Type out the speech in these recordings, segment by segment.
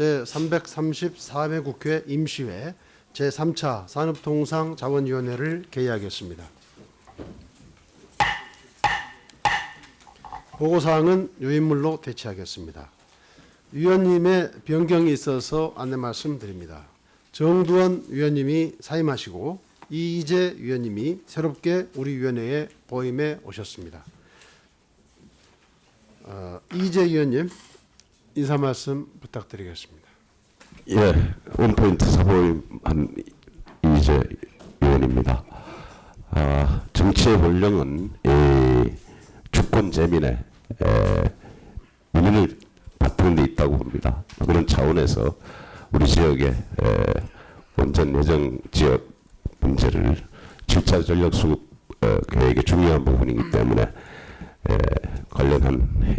제334회 국회 임시회 제3차 산업통상자원위원회를 개의하겠습니다. 보고사항은 유인물로 대체하겠습니다. 위원님의 변경이 있어서 안내 말씀드립니다. 정두원 위원님이 사임하시고 이희재 위원님이 새롭게 우리 위원회에 보임해 오셨습니다. 이희재 위원님 인사 말씀 부탁드리겠습니다. 예, 원포인트 사보임한 이희재 위원입니다. 정치의 본령은 이 주권 재민의 민의를 바꾸는 데 있다고 봅니다. 그런 차원에서 우리 지역의 원전 예정 지역 문제를 7차 전력 수급 계획의 중요한 부분이기 때문에 관련한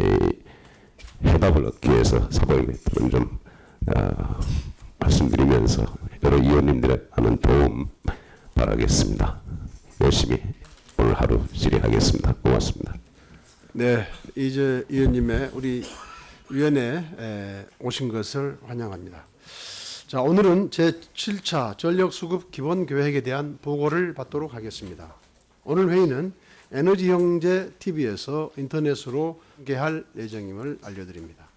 해답을 얻기 위해서 사보임을 좀 말씀드리면서 여러 위원님들의 많은 도움 바라겠습니다. 열심히 오늘 하루 질의하겠습니다. 고맙습니다. 네, 이제 위원님의 우리 위원회에 오신 것을 환영합니다. 자, 오늘은 제7차 전력수급 기본계획에 대한 보고를 받도록 하겠습니다. 오늘 회의는 에너지형제 TV에서 인터넷으로 공개할 예정임을 알려드립니다.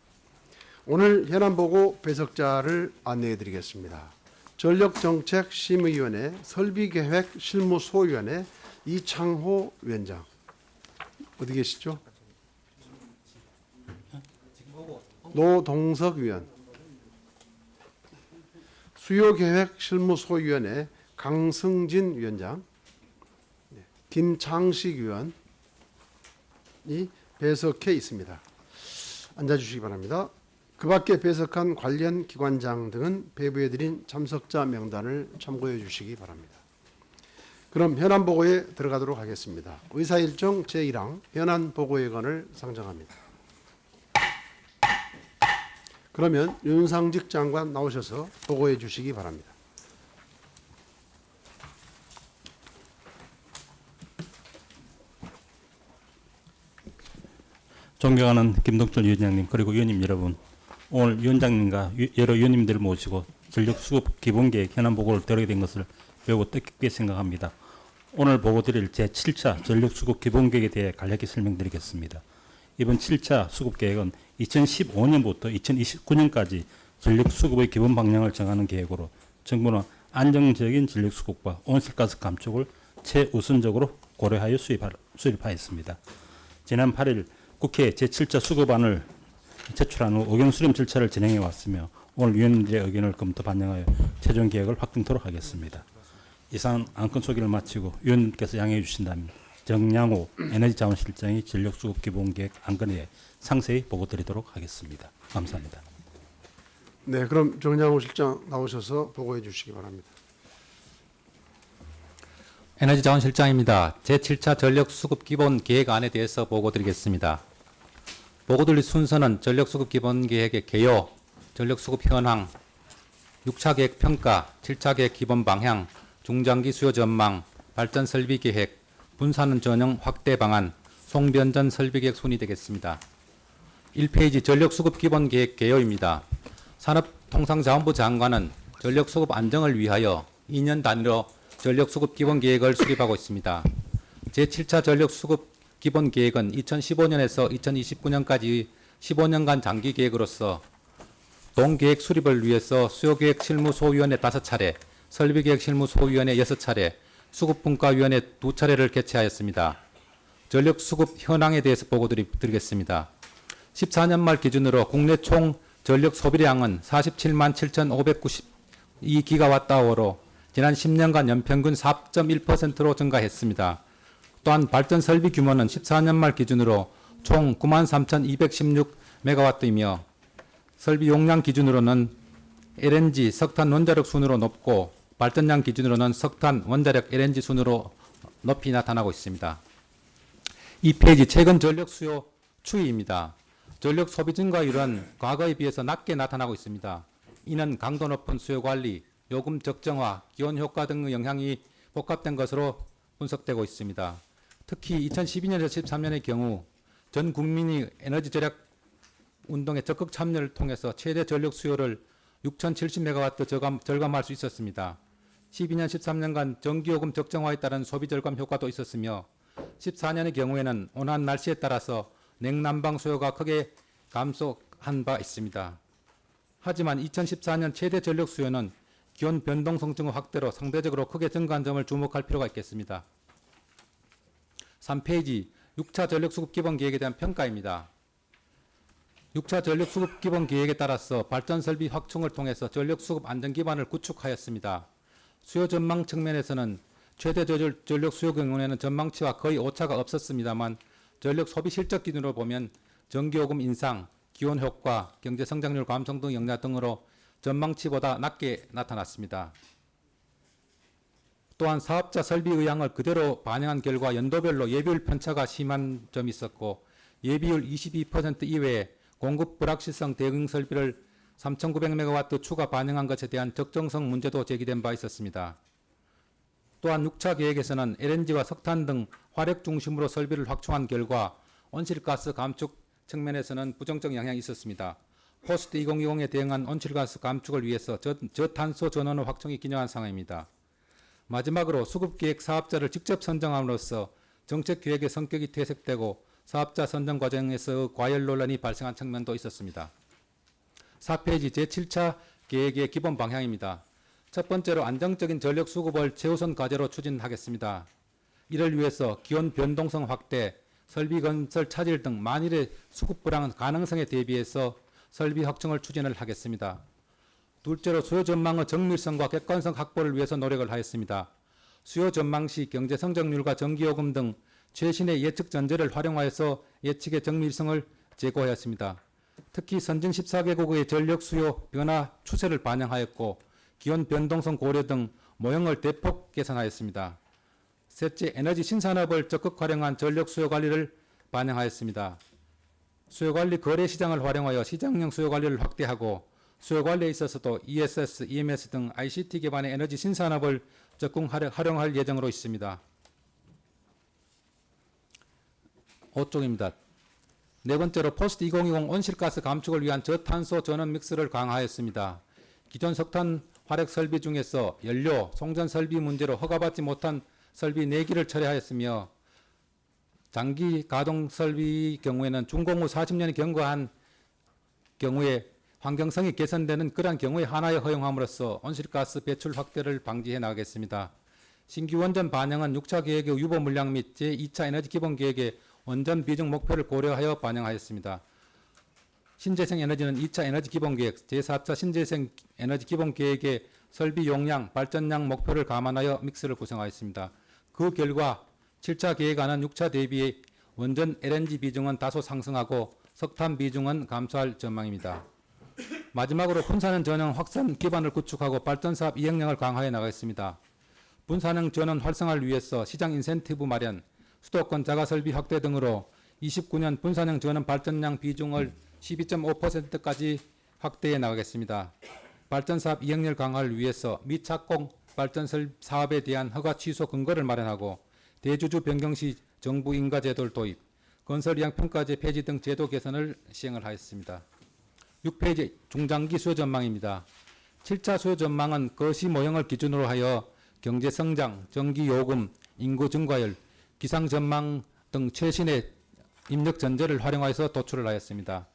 오늘 현안보고 배석자를 안내해드리겠습니다. 전력정책심의위원회 설비계획실무소위원회 이창호 위원장. 어디 계시죠? 노동석 위원. 수요계획실무소위원회 강승진 위원장. 김창식 위원이 배석해 있습니다. 앉아주시기 바랍니다. 그 밖에 배석한 관련 기관장 등은 배부해드린 참석자 명단을 참고해 주시기 바랍니다. 그럼 현안보고에 들어가도록 하겠습니다. 의사일정 제1항 현안보고회관을 상정합니다. 그러면 윤상직 장관 나오셔서 보고해 주시기 바랍니다. 존경하는 김동철 위원장님 그리고 위원님 여러분, 오늘 위원장님과 여러 위원님들을 모시고 전력수급 기본계획 현안보고를 드리게 된 것을 매우 뜻깊게 생각합니다. 오늘 보고드릴 제7차 전력수급 기본계획에 대해 간략히 설명드리겠습니다. 이번 7차 수급계획은 2015년부터 2029년까지 전력수급의 기본 방향을 정하는 계획으로 정부는 안정적인 전력수급과 온실가스 감축을 최우선적으로 고려하여 수립하였습니다. 지난 8일 국회 제7차 수급안을 제출한 후 의견 수렴 절차를 진행해 왔으며 오늘 위원님들의 의견을 검토 반영하여 최종 계획을 확정토록 하겠습니다. 이상 안건 소개를 마치고 위원님께서 양해해 주신다면 정량호 에너지자원실장이 전력수급 기본계획 안건에 대해 상세히 보고드리도록 하겠습니다. 감사합니다. 네, 그럼 정량호 실장 나오셔서 보고해 주시기 바랍니다. 에너지자원실장입니다. 제7차 전력수급 기본계획안에 대해서 보고드리겠습니다. 보고드릴 순서는 전력수급 기본계획의 개요, 전력수급 현황, 6차 계획 평가, 7차 계획 기본 방향, 중장기 수요 전망, 발전 설비 계획, 분산은 전형 확대 방안, 송변전 설비 계획 순이 되겠습니다. 1페이지 전력수급 기본계획 개요입니다. 산업통상자원부 장관은 전력수급 안정을 위하여 2년 단위로 전력수급 기본계획을 수립하고 있습니다. 제7차 전력수급 기본계획은 2015년에서 2029년까지 15년간 장기계획으로서 동계획 수립을 위해서 수요계획 실무소위원회 5차례, 설비계획 실무소위원회 6차례, 수급분과위원회 2차례를 개최하였습니다. 전력수급 현황에 대해서 보고드리겠습니다. 14년 말 기준으로 국내 총 전력 소비량은 47만 7,592기가와트아워로 지난 10년간 연평균 4.1%로 증가했습니다. 또한 발전 설비 규모는 14년 말 기준으로 총 93,216메가와트이며 설비 용량 기준으로는 LNG, 석탄 원자력 순으로 높고 발전량 기준으로는 석탄, 원자력, LNG 순으로 높이 나타나고 있습니다. 2페이지 최근 전력 수요 추이입니다. 전력 소비 증가율은 과거에 비해서 낮게 나타나고 있습니다. 이는 강도 높은 수요 관리, 요금 적정화, 기온 효과 등의 영향이 복합된 것으로 분석되고 있습니다. 특히 2012년에서 13년의 경우 전 국민이 에너지 절약 운동에 적극 참여를 통해서 최대 전력 수요를 6,070메가와트 절감할 수 있었습니다. 12년, 13년간 전기요금 적정화에 따른 소비 절감 효과도 있었으며 14년의 경우에는 온화한 날씨에 따라서 냉난방 수요가 크게 감소한 바 있습니다. 하지만 2014년 최대 전력 수요는 기온 변동성 증후 확대로 상대적으로 크게 증가한 점을 주목할 필요가 있겠습니다. 3페이지 6차 전력수급 기본계획에 대한 평가입니다. 6차 전력수급 기본계획에 따라서 발전설비 확충을 통해서 전력수급 안정기반을 구축하였습니다. 수요 전망 측면에서는 최대 전력 수요 경우에는 전망치와 거의 오차가 없었습니다만 전력 소비 실적 기준으로 보면 전기요금 인상, 기온 효과, 경제 성장률 감소 등 영향 등으로 전망치보다 낮게 나타났습니다. 또한 사업자 설비 의향을 그대로 반영한 결과 연도별로 예비율 편차가 심한 점이 있었고 예비율 22% 이외에 공급 불확실성 대응 설비를 3,900메가와트 추가 반영한 것에 대한 적정성 문제도 제기된 바 있었습니다. 또한 6차 계획에서는 LNG와 석탄 등 화력 중심으로 설비를 확충한 결과 온실가스 감축 측면에서는 부정적 영향이 있었습니다. 포스트 2020에 대응한 온실가스 감축을 위해서 저탄소 전원의 확충이 기능한 상황입니다. 마지막으로 수급계획 사업자를 직접 선정함으로써 정책계획의 성격이 퇴색되고 사업자 선정 과정에서 과열 논란이 발생한 측면도 있었습니다. 4페이지 제7차 계획의 기본 방향입니다. 첫 번째로 안정적인 전력 수급을 최우선 과제로 추진하겠습니다. 이를 위해서 기온 변동성 확대, 설비 건설 차질 등 만일의 수급 불황 가능성에 대비해서 설비 확충을 추진을 하겠습니다. 둘째로 수요 전망의 정밀성과 객관성 확보를 위해서 노력을 하였습니다. 수요 전망 시 경제 성장률과 전기요금 등 최신의 예측 전제를 활용하여서 예측의 정밀성을 제고하였습니다. 특히 선진 14개국의 전력 수요 변화 추세를 반영하였고 기온 변동성 고려 등 모형을 대폭 개선하였습니다. 셋째, 에너지 신산업을 적극 활용한 전력 수요 관리를 반영하였습니다. 수요 관리 거래 시장을 활용하여 시장형 수요 관리를 확대하고 수요 관리에 있어서도 ESS, EMS 등 ICT 기반의 에너지 신산업을 적극 활용할 예정으로 있습니다. 5쪽입니다. 네 번째로 포스트 2020 온실가스 감축을 위한 저탄소 전원 믹스를 강화하였습니다. 기존 석탄 화력 설비 중에서 연료, 송전 설비 문제로 허가받지 못한 설비 4기를 철회하였으며 장기 가동 설비 경우에는 준공 후 40년이 경과한 경우에 환경성이 개선되는 그러한 경우에 하나에 허용함으로써 온실가스 배출 확대를 방지해 나가겠습니다. 신규 원전 반영은 6차 계획의 유보 물량 및 제2차 에너지 기본 계획의 원전 비중 목표를 고려하여 반영하였습니다. 신재생 에너지는 2차 에너지 기본 계획, 제4차 신재생 에너지 기본 계획의 설비 용량, 발전량 목표를 감안하여 믹스를 구성하였습니다. 그 결과 7차 계획안은 6차 대비 원전 LNG 비중은 다소 상승하고 석탄 비중은 감소할 전망입니다. 마지막으로 분산형 전원 확산 기반을 구축하고 발전사업 이행력을 강화해 나가겠습니다. 분산형 전원 활성화를 위해서 시장 인센티브 마련, 수도권 자가설비 확대 등으로 29년 분산형 전원 발전량 비중을 12.5%까지 확대해 나가겠습니다. 발전사업 이행률 강화를 위해서 미착공 발전 사업에 대한 허가 취소 근거를 마련하고 대주주 변경 시 정부 인가 제도를 도입, 건설 이양 평가제 폐지 등 제도 개선을 시행을 하였습니다. 6페이지 중장기 수요 전망입니다. 7차 수요 전망은 거시 모형을 기준으로 하여 경제 성장, 전기 요금, 인구 증가율, 기상 전망 등 최신의 입력 전제를 활용하여서 도출을 하였습니다.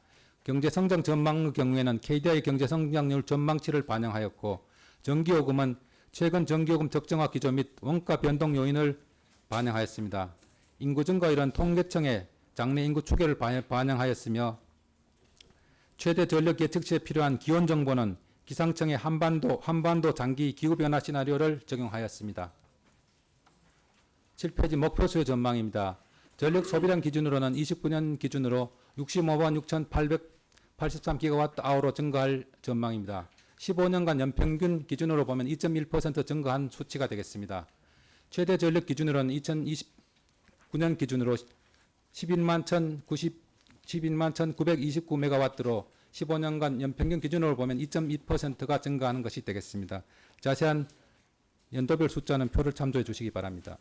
경제 성장 전망의 경우에는 KDI 경제 성장률 전망치를 반영하였고 전기요금은 최근 전기요금 적정화 기조 및 원가 변동 요인을 반영하였습니다. 인구 증가율은 통계청의 장래 인구 추계를 반영하였으며 최대 전력 예측시에 필요한 기온 정보는 기상청의 한반도 장기 기후변화 시나리오를 적용하였습니다. 7페이지 목표 수요 전망입니다. 전력 소비량 기준으로는 29년 기준으로 65만 6,883GWh로 증가할 전망입니다. 15년간 연평균 기준으로 보면 2.1% 증가한 수치가 되겠습니다. 최대 전력 기준으로는 2029년 기준으로 11만 1,929MW로 15년간 연평균 기준으로 보면 2.2%가 증가하는 것이 되겠습니다. 자세한 연도별 숫자는 표를 참조해 주시기 바랍니다.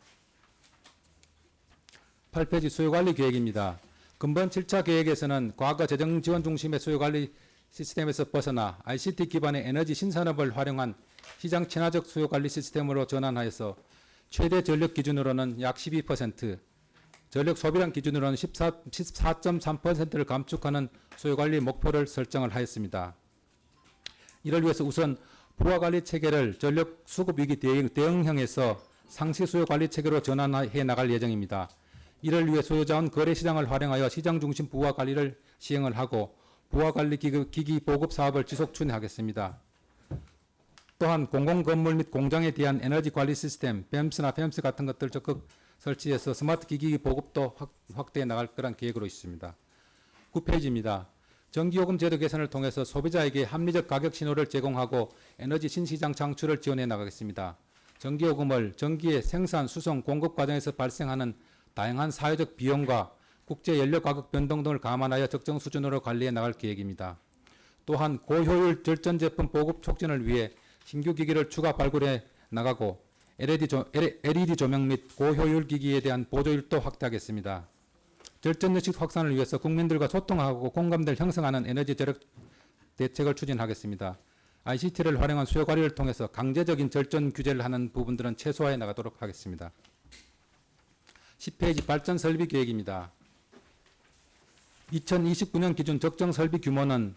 8페이지 수요관리 계획입니다. 근본 7차 계획에서는 과거 재정지원 중심의 수요관리 시스템에서 벗어나 ICT 기반의 에너지 신산업을 활용한 시장 친화적 수요 관리 시스템으로 전환하여서 최대 전력 기준으로는 약 12%, 전력 소비량 기준으로는 14.3%를 감축하는 수요 관리 목표를 설정을 하였습니다. 이를 위해서 우선 부하 관리 체계를 전력 수급 위기 대응형에서 상시 수요 관리 체계로 전환해 나갈 예정입니다. 이를 위해 소요자원 거래 시장을 활용하여 시장 중심 부하 관리를 시행을 하고 부하 관리 기기 보급 사업을 지속 추진하겠습니다. 또한 공공건물 및 공장에 대한 에너지 관리 시스템, 뱀스나 팸스 같은 것들 적극 설치해서 스마트 기기 보급도 확대해 나갈 거란 계획으로 있습니다. 9페이지입니다. 전기요금 제도 개선을 통해서 소비자에게 합리적 가격 신호를 제공하고 에너지 신시장 창출을 지원해 나가겠습니다. 전기요금을 전기의 생산, 수송, 공급 과정에서 발생하는 다양한 사회적 비용과 국제 연료 가격 변동 등을 감안하여 적정 수준으로 관리해 나갈 계획입니다. 또한 고효율 절전 제품 보급 촉진을 위해 신규 기기를 추가 발굴해 나가고 LED 조명 및 고효율 기기에 대한 보조율도 확대하겠습니다. 절전 의식 확산을 위해서 국민들과 소통하고 공감대를 형성하는 에너지 절약 대책을 추진하겠습니다. ICT를 활용한 수요 관리를 통해서 강제적인 절전 규제를 하는 부분들은 최소화해 나가도록 하겠습니다. 10페이지 발전 설비 계획입니다. 2029년 기준 적정 설비 규모는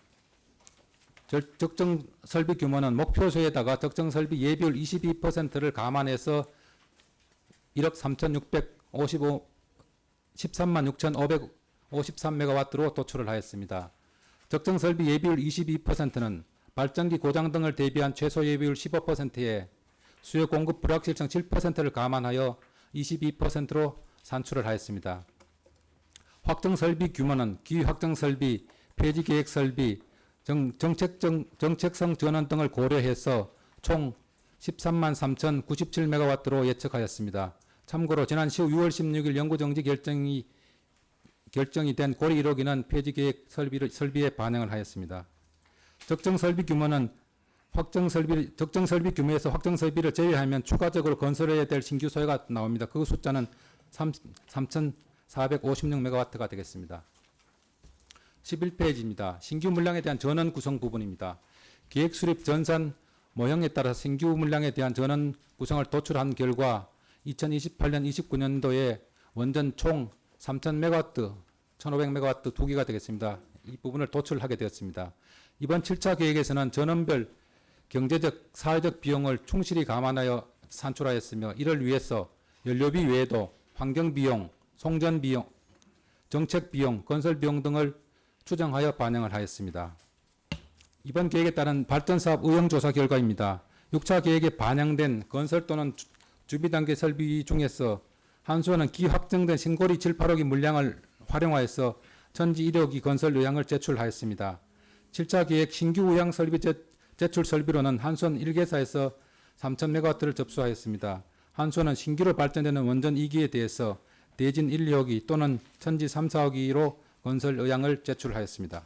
목표소에다가 적정 설비 예비율 22%를 감안해서 1억 13만 6,553메가와트로 도출을 하였습니다. 적정 설비 예비율 22%는 발전기 고장 등을 대비한 최소 예비율 15%에 수요 공급 불확실성 7%를 감안하여 22%로 산출을 하였습니다. 확정 설비 규모는 기후 확정 설비, 폐지 계획 설비, 정책성 전원 등을 고려해서 총 13만 3,097메가와트로 예측하였습니다. 참고로 지난 6월 16일 연구정지 결정이 된 고리 1호기는 폐지 계획 설비에 반영을 하였습니다. 적정 설비 규모에서 확정 설비를 제외하면 추가적으로 건설해야 될 신규 소요가 나옵니다. 그 숫자는 3,456메가와트가 되겠습니다. 11페이지입니다. 신규 물량에 대한 전원 구성 부분입니다. 계획 수립 전산 모형에 따라 신규 물량에 대한 전원 구성을 도출한 결과 2028년 29년도에 원전 총 3,000메가와트, 1,500메가와트 2기가 되겠습니다. 이 부분을 도출하게 되었습니다. 이번 7차 계획에서는 전원별 경제적, 사회적 비용을 충실히 감안하여 산출하였으며 이를 위해서 연료비 외에도 환경비용, 송전비용, 정책비용, 건설비용 등을 추정하여 반영을 하였습니다. 이번 계획에 따른 발전사업 의형조사 결과입니다. 6차 계획에 반영된 건설 또는 준비단계 설비 중에서 한수원은 기확정된 신고리 7, 8호기 물량을 활용하여서 천지 1호기 건설 의향을 제출하였습니다. 7차 계획 신규 의향 설비 제출 설비로는 한수원 1개사에서 3,000메가와트를 접수하였습니다. 한수원은 신규로 발전되는 원전 2기에 대해서 대진 1, 2호기 또는 천지 3, 4호기로 건설 의향을 제출하였습니다.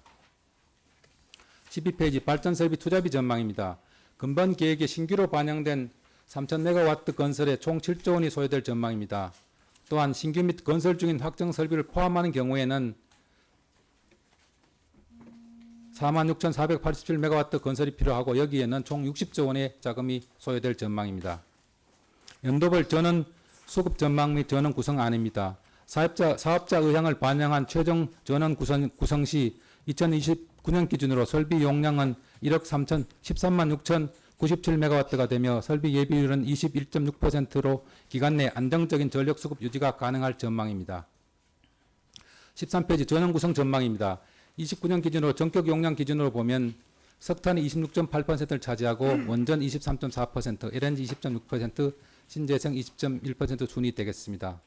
12페이지 발전설비 투자비 전망입니다. 근본 계획에 신규로 반영된 3,000메가와트 건설에 총 7조 원이 소요될 전망입니다. 또한 신규 및 건설 중인 확정 설비를 포함하는 경우에는 46,487메가와트 건설이 필요하고 여기에는 총 60조 원의 자금이 소요될 전망입니다. 연도별 전원 수급 전망 및 전원 구성안입니다. 사업자 의향을 반영한 최종 전원 구성 시 2029년 기준으로 설비 용량은 1억 13만 6,097메가와트가 되며 설비 예비율은 21.6%로 기간 내 안정적인 전력 수급 유지가 가능할 전망입니다. 13페이지 전원 구성 전망입니다. 29년 기준으로 전격 용량 기준으로 보면 석탄이 26.8%를 차지하고 원전 23.4%, LNG 20.6%, 신재생 20.1% 순이 되겠습니다.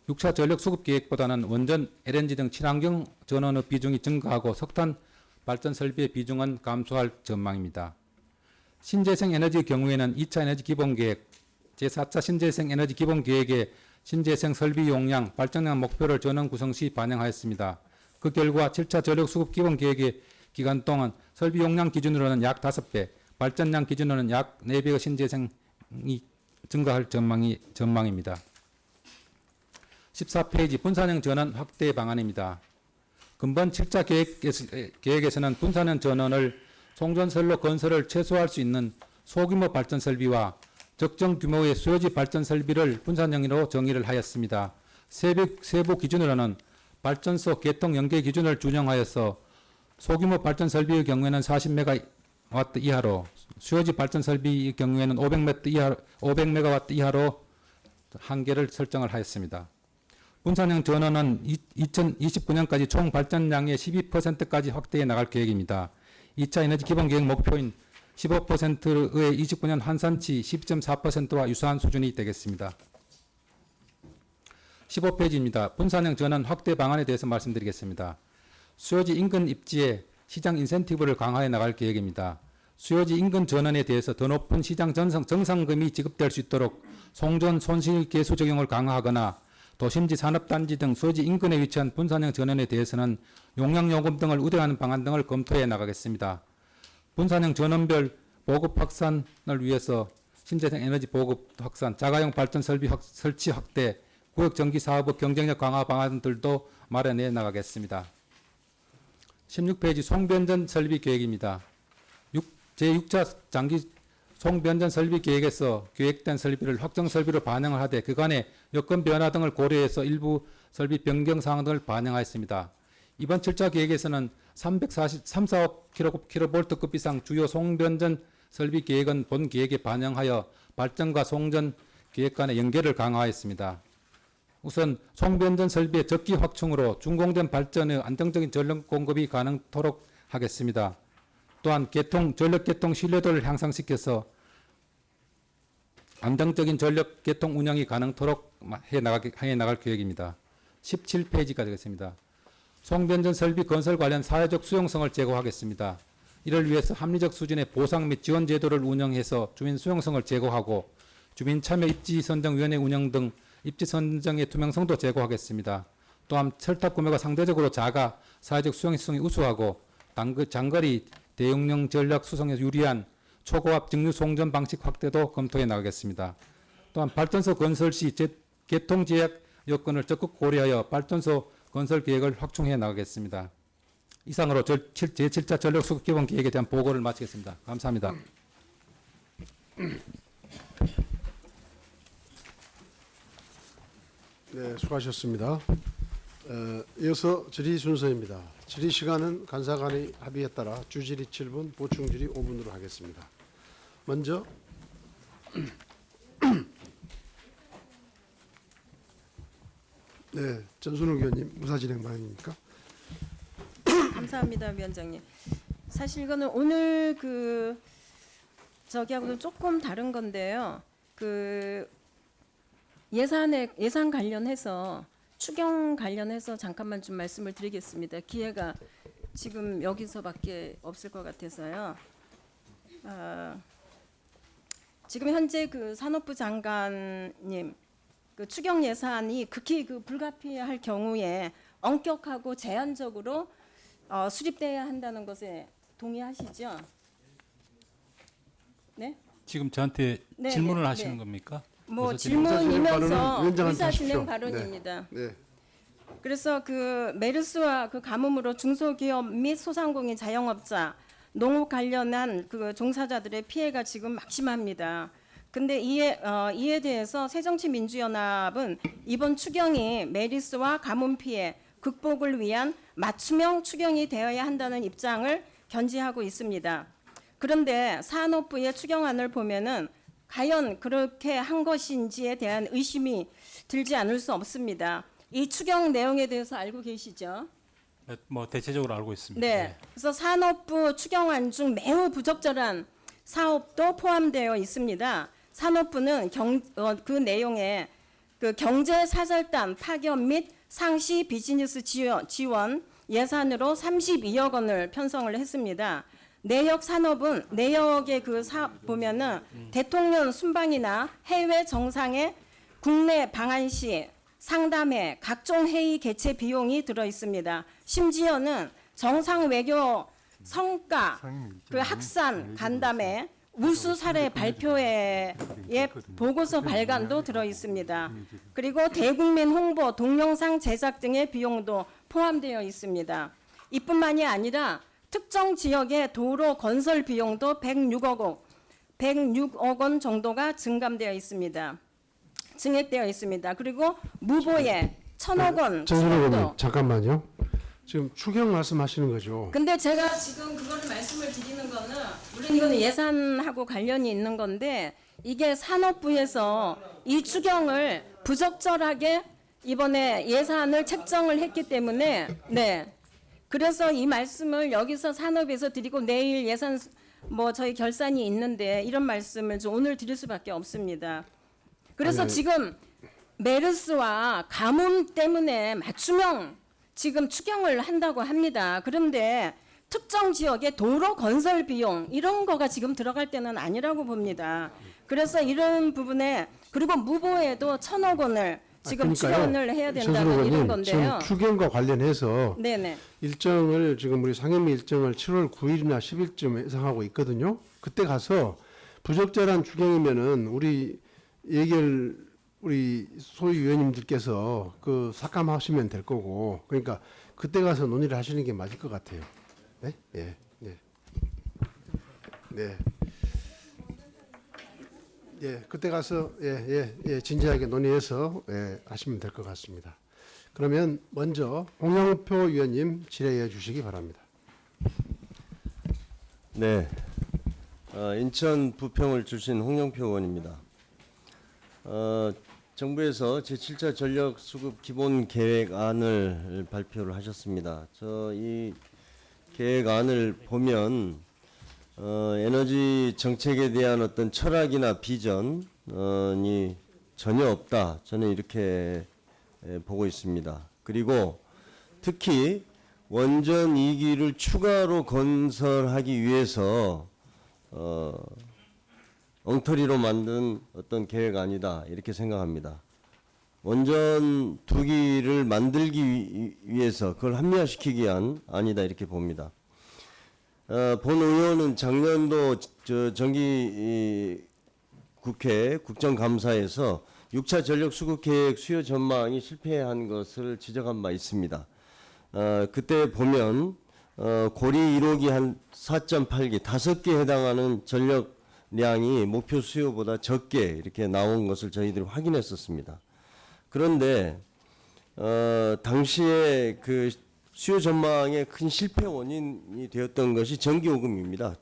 6차 전력 수급 계획보다는 원전, LNG 등 친환경 전원의 비중이 증가하고 석탄 발전 설비의 비중은 감소할 전망입니다. 신재생 에너지의 경우에는 2차 에너지 기본 계획, 제4차 신재생 에너지 기본 계획에 신재생 설비 용량, 발전량 목표를 전원 구성 시 반영하였습니다. 그 결과 7차 전력 수급 기본 계획의 기간 동안 설비 용량 기준으로는 약 5배, 발전량 기준으로는 약 4배의 신재생이 증가할 전망입니다. 14페이지 분산형 전원 확대 방안입니다. 근본 7차 계획에서는 분산형 전원을 송전선로 건설을 최소화할 수 있는 소규모 발전 설비와 적정 규모의 수요지 발전 설비를 분산형으로 정의를 하였습니다. 세부 기준으로는 발전소 개통 연계 기준을 준용하여서 소규모 발전 설비의 경우에는 40메가와트 이하로, 수요지 발전 설비의 경우에는 500메가와트 이하로 한계를 설정을 하였습니다. 분산형 전원은 2029년까지 총 발전량의 12%까지 확대해 나갈 계획입니다. 2차 에너지 기본 계획 목표인 15%의 29년 환산치 10.4%와 유사한 수준이 되겠습니다. 15페이지입니다. 분산형 전원 확대 방안에 대해서 말씀드리겠습니다. 수요지 인근 입지에 시장 인센티브를 강화해 나갈 계획입니다. 수요지 인근 전원에 대해서 더 높은 시장 정상금이 지급될 수 있도록 송전 손실 계수 적용을 강화하거나 도심지 산업단지 등 수요지 인근에 위치한 분산형 전원에 대해서는 용량요금 등을 우대하는 방안 등을 검토해 나가겠습니다. 분산형 전원별 보급 확산을 위해서 신재생 에너지 보급 확산, 자가용 발전 설비 설치 확대, 구역 전기 사업의 경쟁력 강화 방안들도 마련해 나가겠습니다. 16페이지 송변전 설비 계획입니다. 제6차 장기 송변전 설비 계획에서 계획된 설비를 확정 설비로 반영을 하되 그간의 여건 변화 등을 고려해서 일부 설비 변경 사항 등을 반영하였습니다. 이번 7차 계획에서는 344억 kV급 이상 주요 송변전 설비 계획은 본 계획에 반영하여 발전과 송전 계획 간의 연계를 강화하였습니다. 우선 송변전 설비의 적기 확충으로 준공된 발전의 안정적인 전력 공급이 가능토록 하겠습니다. 또한 전력 개통 신뢰도를 향상시켜서 안정적인 전력 개통 운영이 가능토록 해 나갈 계획입니다. 17페이지까지 가겠습니다. 송변전 설비 건설 관련 사회적 수용성을 제고하겠습니다. 이를 위해서 합리적 수준의 보상 및 지원 제도를 운영해서 주민 수용성을 제고하고 주민 참여 입지 선정위원회 운영 등 입지 선정의 투명성도 제고하겠습니다. 또한 철탑 구매가 상대적으로 작아 사회적 수용성이 우수하고 장거리 대용량 전략 수송에 유리한 초고압 직류 송전 방식 확대도 검토해 나가겠습니다. 또한 발전소 건설 시 개통 제약 여건을 적극 고려하여 발전소 건설 계획을 확충해 나가겠습니다. 이상으로 제7차 전력수급 기본 계획에 대한 보고를 마치겠습니다. 감사합니다. 네, 수고하셨습니다. 이어서 질의 순서입니다. 질의 시간은 간사간의 합의에 따라 주질의 7분, 보충질의 5분으로 하겠습니다. 먼저 네, 전순욱 의원님 무사진행 방향입니까? 감사합니다, 위원장님. 사실 이거는 오늘 저기하고는 조금 다른 건데요. 예산 관련해서 추경 관련해서 잠깐만 좀 말씀을 드리겠습니다. 기회가 지금 여기서밖에 없을 것 같아서요. 지금 현재 산업부 장관님 추경 예산이 극히 불가피할 경우에 엄격하고 제한적으로 수립돼야 한다는 것에 동의하시죠? 네? 지금 저한테 네, 질문을 네, 하시는 네. 겁니까? 뭐 그래서 지금 질문이면서 위원장한테 의사진행 하십시오. 발언입니다. 네. 그래서 메르스와 가뭄으로 중소기업 및 소상공인 자영업자, 농업 관련한 종사자들의 피해가 지금 막심합니다. 근데 이에 대해서 새정치민주연합은 이번 추경이 메르스와 가뭄 피해 극복을 위한 맞춤형 추경이 되어야 한다는 입장을 견지하고 있습니다. 그런데 산업부의 추경안을 보면은 과연 그렇게 한 것인지에 대한 의심이 들지 않을 수 없습니다. 이 추경 내용에 대해서 알고 계시죠? 뭐 대체적으로 알고 있습니다. 네. 그래서 산업부 추경안 중 매우 부적절한 사업도 포함되어 있습니다. 산업부는 그 내용에 경제사절단 파견 및 상시 비즈니스 지원 예산으로 32억 원을 편성을 했습니다. 내역 산업은 내역의 보면은 대통령 순방이나 해외 정상회 국내 방한 시 상담회 각종 회의 개최 비용이 들어 있습니다. 심지어는 정상 외교 성과 학산 간담회 우수 사례 발표회의 보고서 발간도 들어 있습니다. 그리고 대국민 홍보 동영상 제작 등의 비용도 포함되어 있습니다. 이뿐만이 아니라 특정 지역의 도로 건설 비용도 106억 원 정도가 증감되어 있습니다. 증액되어 있습니다. 그리고 무보에 1,000억 원 정선호 의원님 지역도. 잠깐만요. 지금 추경 말씀하시는 거죠? 근데 제가 지금 그거를 말씀을 드리는 거는 물론 이거는 예산하고 관련이 있는 건데 이게 산업부에서 이 추경을 부적절하게 이번에 예산을 책정을 했기 때문에 네. 그래서 이 말씀을 여기서 산업에서 드리고 내일 예산 뭐 저희 결산이 있는데 이런 말씀을 좀 오늘 드릴 수밖에 없습니다. 그래서 아니. 지금 메르스와 가뭄 때문에 맞춤형 지금 추경을 한다고 합니다. 그런데 특정 지역의 도로 건설 비용 이런 거가 지금 들어갈 때는 아니라고 봅니다. 그래서 이런 부분에 그리고 무보에도 1,000억 원을 지금 지원을 해야 된다는 정선호 이런 의원님, 건데요. 지금 추경과 관련해서 네네. 일정을 지금 우리 상임위 일정을 7월 9일이나 10일쯤 예상하고 있거든요. 그때 가서 부적절한 추경이면은 우리 우리 소위 위원님들께서 그 삭감하시면 될 거고 그러니까 그때 가서 논의를 하시는 게 맞을 것 같아요. 네, 예, 네, 네, 예, 그때 가서 진지하게 논의해서 하시면 될 것 같습니다. 그러면 먼저 홍영표 위원님 질의해 주시기 바랍니다. 네, 인천 부평을 출신 홍영표 의원입니다. 정부에서 제7차 전력수급 기본계획안을 발표를 하셨습니다. 저 이 계획안을 보면 에너지 정책에 대한 어떤 철학이나 비전이 전혀 없다. 저는 이렇게 보고 있습니다. 그리고 특히 원전 2기를 추가로 건설하기 위해서 엉터리로 만든 어떤 계획안이다 이렇게 생각합니다. 원전 2기를 만들기 위해서 그걸 합리화시키기 위한 안이다 이렇게 봅니다. 본 의원은 작년도 정기 국회 국정감사에서 6차 전력수급계획 수요 전망이 실패한 것을 지적한 바 있습니다. 그때 보면 고리 1호기 한 4.8기 5개에 해당하는 전력량이 목표 수요보다 적게 이렇게 나온 것을 저희들이 확인했었습니다. 그런데 당시에 그 수요 전망의 큰 실패 원인이 되었던 것이 전기요금입니다.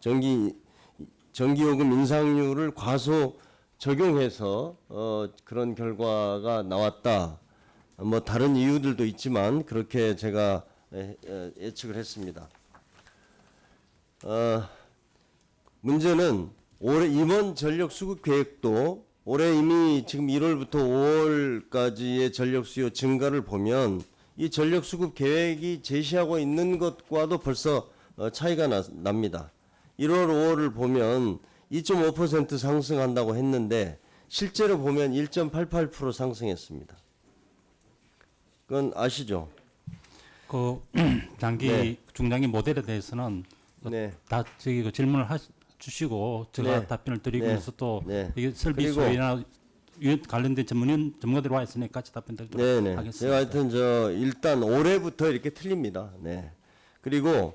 전기요금 인상률을 과소 적용해서 그런 결과가 나왔다. 뭐 다른 이유들도 있지만 그렇게 제가 예측을 했습니다. 문제는 올해 이번 전력 수급 계획도 올해 이미 지금 1월부터 5월까지의 전력 수요 증가를 보면 이 전력 수급 계획이 제시하고 있는 것과도 벌써 차이가 납니다. 1월, 5월을 보면 2.5% 상승한다고 했는데 실제로 보면 1.88% 상승했습니다. 그건 아시죠? 그 장기 네. 중장기 모델에 대해서는 네. 다 저기 그 질문을 주시고 제가 네. 답변을 드리고 네. 나서 또 네. 이게 설비 그리고- 소위나 관련된 전문가들 와 있으니까 같이 답변 드리도록 네네. 하겠습니다. 제가 하여튼 일단 올해부터 이렇게 틀립니다. 네. 그리고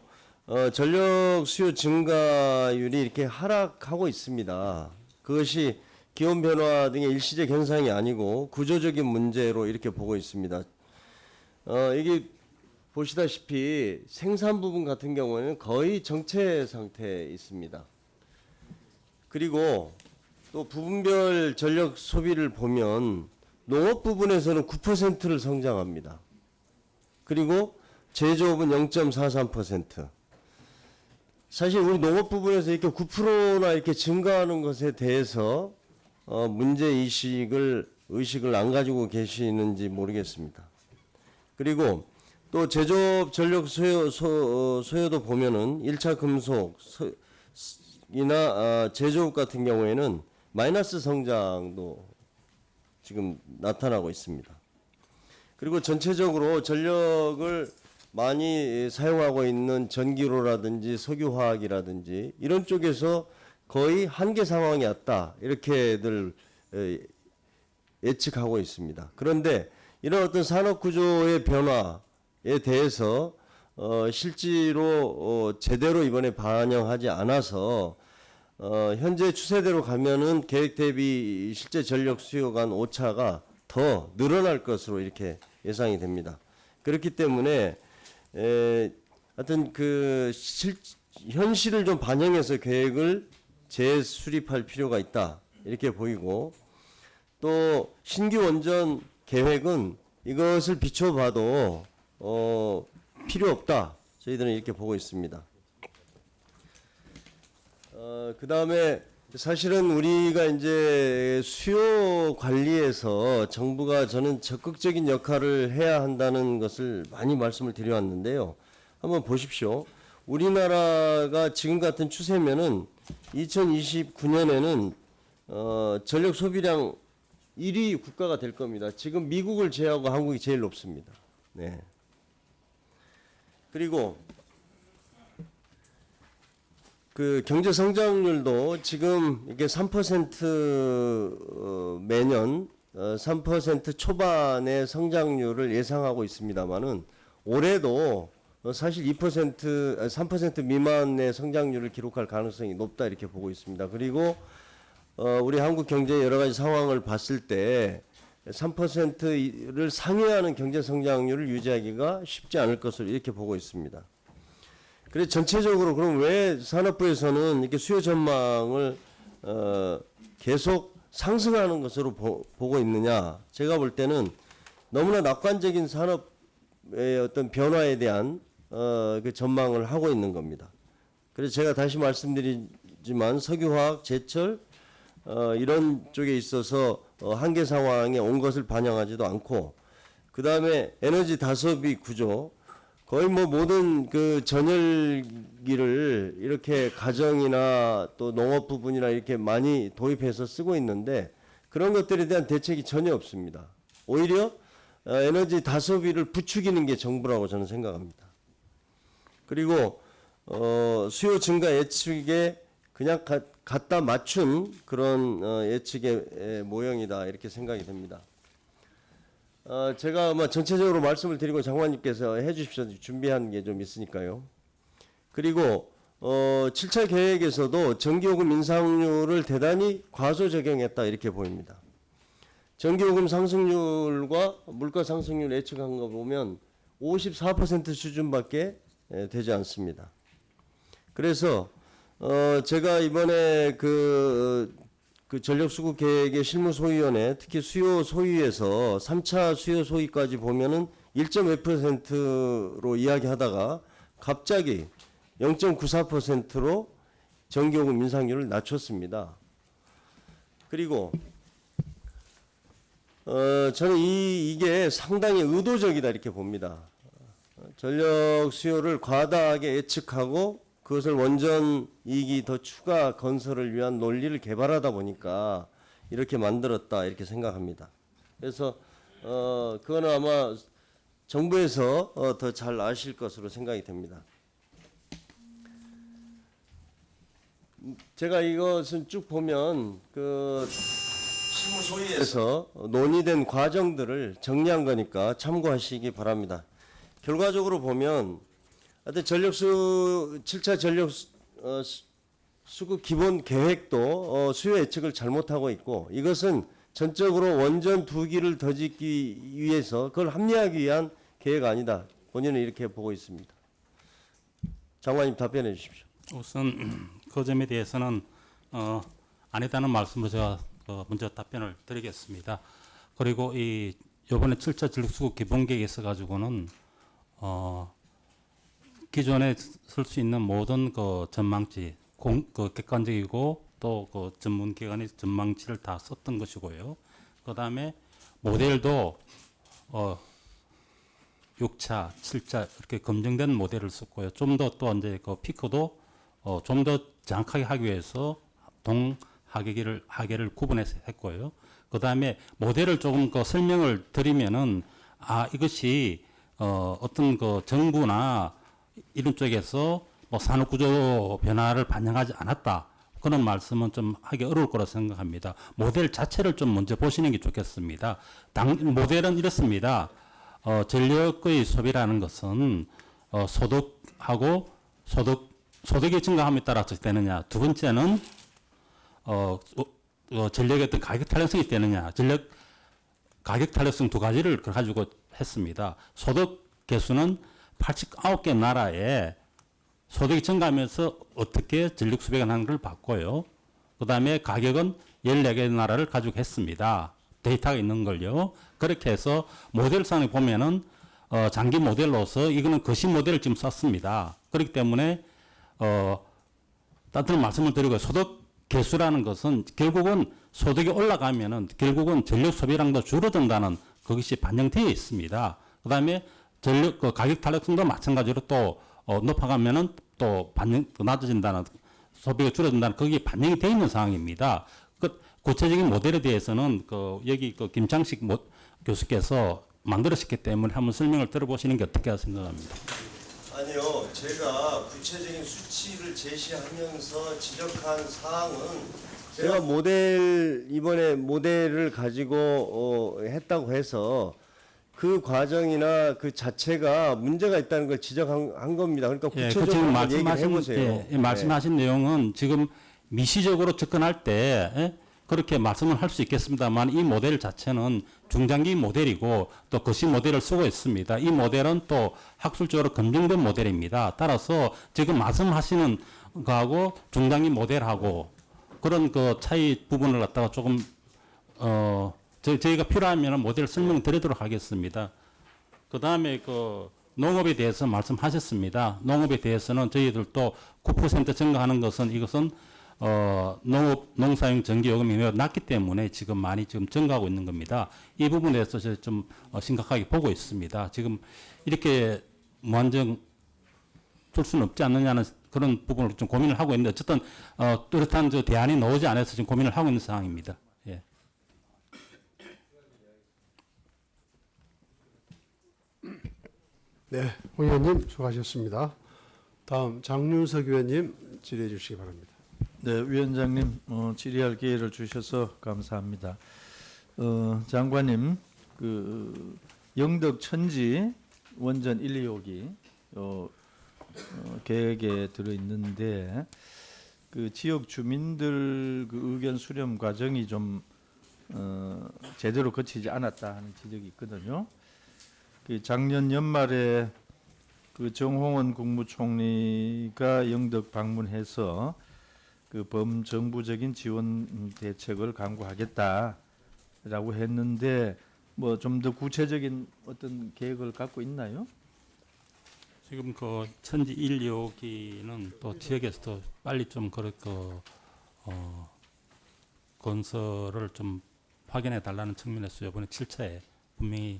전력 수요 증가율이 이렇게 하락하고 있습니다. 그것이 기온 변화 등의 일시적 현상이 아니고 구조적인 문제로 이렇게 보고 있습니다. 이게 보시다시피 생산 부분 같은 경우에는 거의 정체 상태에 있습니다. 그리고 또 부분별 전력 소비를 보면 농업 부분에서는 9%를 성장합니다. 그리고 제조업은 0.43%. 사실 우리 농업 부분에서 이렇게 9%나 이렇게 증가하는 것에 대해서 문제 의식을 안 가지고 계시는지 모르겠습니다. 그리고 또 제조업 전력 소요도 보면은 1차 금속이나 제조업 같은 경우에는 마이너스 성장도 지금 나타나고 있습니다. 그리고 전체적으로 전력을 많이 사용하고 있는 전기로라든지 석유화학이라든지 이런 쪽에서 거의 한계 상황이 왔다 이렇게들 예측하고 있습니다. 그런데 이런 어떤 산업 구조의 변화에 대해서 실제로 제대로 이번에 반영하지 않아서 현재 추세대로 가면은 계획 대비 실제 전력 수요 간 오차가 더 늘어날 것으로 이렇게 예상이 됩니다. 그렇기 때문에 하여튼 현실을 좀 반영해서 계획을 재수립할 필요가 있다 이렇게 보이고, 또 신규 원전 계획은 이것을 비춰봐도 필요 없다 저희들은 이렇게 보고 있습니다. 그 다음에 사실은 우리가 이제 수요 관리에서 정부가 저는 적극적인 역할을 해야 한다는 것을 많이 말씀을 드려왔는데요. 한번 보십시오. 우리나라가 지금 같은 추세면은 2029년에는 전력 소비량 1위 국가가 될 겁니다. 지금 미국을 제외하고 한국이 제일 높습니다. 네. 그리고 그 경제 성장률도 지금 이게 3% 매년 3% 초반의 성장률을 예상하고 있습니다만은 올해도 사실 3% 미만의 성장률을 기록할 가능성이 높다 이렇게 보고 있습니다. 그리고 우리 한국 경제의 여러 가지 상황을 봤을 때 3%를 상회하는 경제 성장률을 유지하기가 쉽지 않을 것으로 이렇게 보고 있습니다. 그래서 전체적으로 그럼 왜 산업부에서는 이렇게 수요 전망을 계속 상승하는 것으로 보고 있느냐? 제가 볼 때는 너무나 낙관적인 산업의 어떤 변화에 대한 그 전망을 하고 있는 겁니다. 그래서 제가 다시 말씀드리지만 석유화학, 제철 이런 쪽에 있어서 한계 상황에 온 것을 반영하지도 않고, 그 다음에 에너지 다소비 구조, 거의 뭐 모든 그 전열기를 이렇게 가정이나 또 농업 부분이나 이렇게 많이 도입해서 쓰고 있는데 그런 것들에 대한 대책이 전혀 없습니다. 오히려 에너지 다소비를 부추기는 게 정부라고 저는 생각합니다. 그리고 수요 증가 예측에 그냥 갖다 맞춘 그런 예측의 모형이다 이렇게 생각이 됩니다. 제가 아마 전체적으로 말씀을 드리고 장관님께서 해주십시오. 준비한 게 좀 있으니까요. 그리고 7차 계획에서도 전기요금 인상률을 대단히 과소 적용했다 이렇게 보입니다. 전기요금 상승률과 물가 상승률 예측한 거 보면 54% 수준밖에 되지 않습니다. 그래서 제가 이번에 그 전력수급 계획의 실무소위원회, 특히 수요 소위에서 3차 수요 소위까지 보면은 1.5%로 이야기하다가 갑자기 0.94%로 전기요금 인상률을 낮췄습니다. 그리고 저는 이게 상당히 의도적이다 이렇게 봅니다. 전력 수요를 과다하게 예측하고 그것을 원전 이익이 더 추가 건설을 위한 논리를 개발하다 보니까 이렇게 만들었다 이렇게 생각합니다. 그래서 그거는 아마 정부에서 더 잘 아실 것으로 생각이 됩니다. 제가 이것은 쭉 보면 그 실무소위에서 논의된 과정들을 정리한 거니까 참고하시기 바랍니다. 결과적으로 보면 하여튼 7차 전력 수급 기본 계획도 수요 예측을 잘못하고 있고, 이것은 전적으로 원전 2기를 더 짓기 위해서 그걸 합리화하기 위한 계획 아니다. 본인은 이렇게 보고 있습니다. 장관님 답변해 주십시오. 우선 그 점에 대해서는 아니다는 말씀을 제가 먼저 답변을 드리겠습니다. 그리고 이 이번에 7차 전력수급 기본계획에 있어 가지고는 기존에 쓸 수 있는 모든 그 전망치, 그 객관적이고 또 그 전문 기관의 전망치를 다 썼던 것이고요. 그 다음에 모델도 6차, 7차 이렇게 검증된 모델을 썼고요. 좀 더 또 이제 그 피크도 좀 더 정확하게 하기 위해서 하계를 구분해서 했고요. 그 다음에 모델을 조금 그 설명을 드리면은 이것이 어떤 그 정부나 이런 쪽에서 뭐 산업구조 변화를 반영하지 않았다. 그런 말씀은 좀 하기 어려울 거라 생각합니다. 모델 자체를 좀 먼저 보시는 게 좋겠습니다. 모델은 이렇습니다. 전력의 소비라는 것은 소득하고 소득이 증가함에 따라서 되느냐. 두 번째는 전력의 어떤 가격 탄력성이 되느냐. 전력 가격 탄력성 두 가지를 가지고 했습니다. 소득 개수는 89개 나라에 소득이 증가하면서 어떻게 전력 수백을 하는 걸 봤고요. 그 다음에 가격은 14개 나라를 가지고 했습니다. 데이터가 있는 걸요. 그렇게 해서 모델상에 보면은 장기 모델로서 이거는 거시 모델을 지금 썼습니다. 그렇기 때문에 따뜻한 말씀을 드리고 소득 개수라는 것은 결국은 소득이 올라가면은 결국은 전력 소비량도 줄어든다는 그것이 반영되어 있습니다. 그 다음에 전력 가격 탄력성도 마찬가지로 또 높아가면은 또 낮아진다는 소비가 줄어든다는 거기에 반영이 되어 있는 상황입니다. 그 구체적인 모델에 대해서는 여기 김창식 교수께서 만들었기 때문에 한번 설명을 들어보시는 게 어떻게 생각합니다. 아니요, 제가 구체적인 수치를 제시하면서 지적한 사항은 제가 이번에 모델을 가지고 했다고 해서 그 과정이나 그 자체가 문제가 있다는 걸 지적한 겁니다. 그러니까 구체적으로 지금 한번 얘기를 해보세요. 말씀하신 내용은 지금 미시적으로 접근할 때 그렇게 말씀을 할 수 있겠습니다만 이 모델 자체는 중장기 모델이고 또 거시 모델을 쓰고 있습니다. 이 모델은 또 학술적으로 검증된 모델입니다. 따라서 지금 말씀하시는 거하고 중장기 모델하고 그런 그 차이 부분을 갖다가 조금 저희가 필요하면 모델 설명드리도록 하겠습니다. 그 다음에 농업에 대해서 말씀하셨습니다. 농업에 대해서는 저희들도 9% 증가하는 것은 이것은 농사용 전기요금이 매우 낮기 때문에 지금 많이 증가하고 있는 겁니다. 이 부분에 대해서 좀 심각하게 보고 있습니다. 지금 이렇게 무한정 줄 수는 없지 않느냐는 그런 부분을 좀 고민을 하고 있는데 어쨌든 뚜렷한 대안이 나오지 않아서 지금 고민을 하고 있는 상황입니다. 예. 네, 홍 의원님 수고하셨습니다. 다음 장윤석 의원님 질의해 주시기 바랍니다. 네, 위원장님 질의할 기회를 주셔서 감사합니다. 장관님, 영덕 천지 원전 1, 2호기 계획에 들어 있는데 그 지역 주민들 그 의견 수렴 과정이 좀 제대로 거치지 않았다 하는 지적이 있거든요. 그 작년 연말에 그 정홍원 국무총리가 영덕 방문해서 그 범정부적인 지원 대책을 강구하겠다라고 했는데 뭐 좀 더 구체적인 어떤 계획을 갖고 있나요? 지금 천지 1, 2호기는 또 지역에서도 빨리 좀 건설을 좀 확인해 달라는 측면에서 이번에 7차에 분명히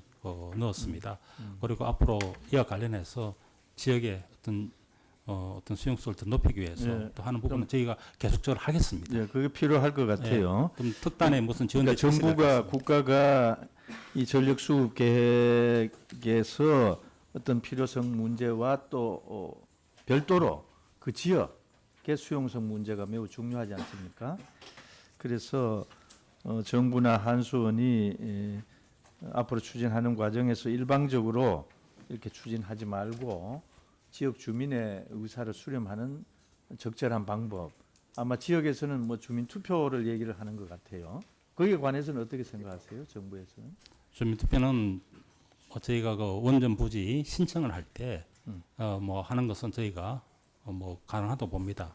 넣었습니다. 그리고 앞으로 이와 관련해서 지역의 어떤 수용성을 더 높이기 위해서 또 하는 부분은 저희가 계속적으로 하겠습니다. 네, 그게 필요할 것 같아요. 좀 특단의 무슨 지원 그러니까 대책이 정부가 국가가 이 전력 수급 계획에서 어떤 필요성 문제와 또 별도로 그 지역의 수용성 문제가 매우 중요하지 않습니까? 그래서 정부나 한수원이 앞으로 추진하는 과정에서 일방적으로 이렇게 추진하지 말고 지역 주민의 의사를 수렴하는 적절한 방법. 아마 지역에서는 뭐 주민 투표를 얘기를 하는 것 같아요. 거기에 관해서는 어떻게 생각하세요, 정부에서는? 주민투표는 저희가 원전 부지 신청을 할 때 뭐 하는 것은 저희가 뭐 가능하다고 봅니다.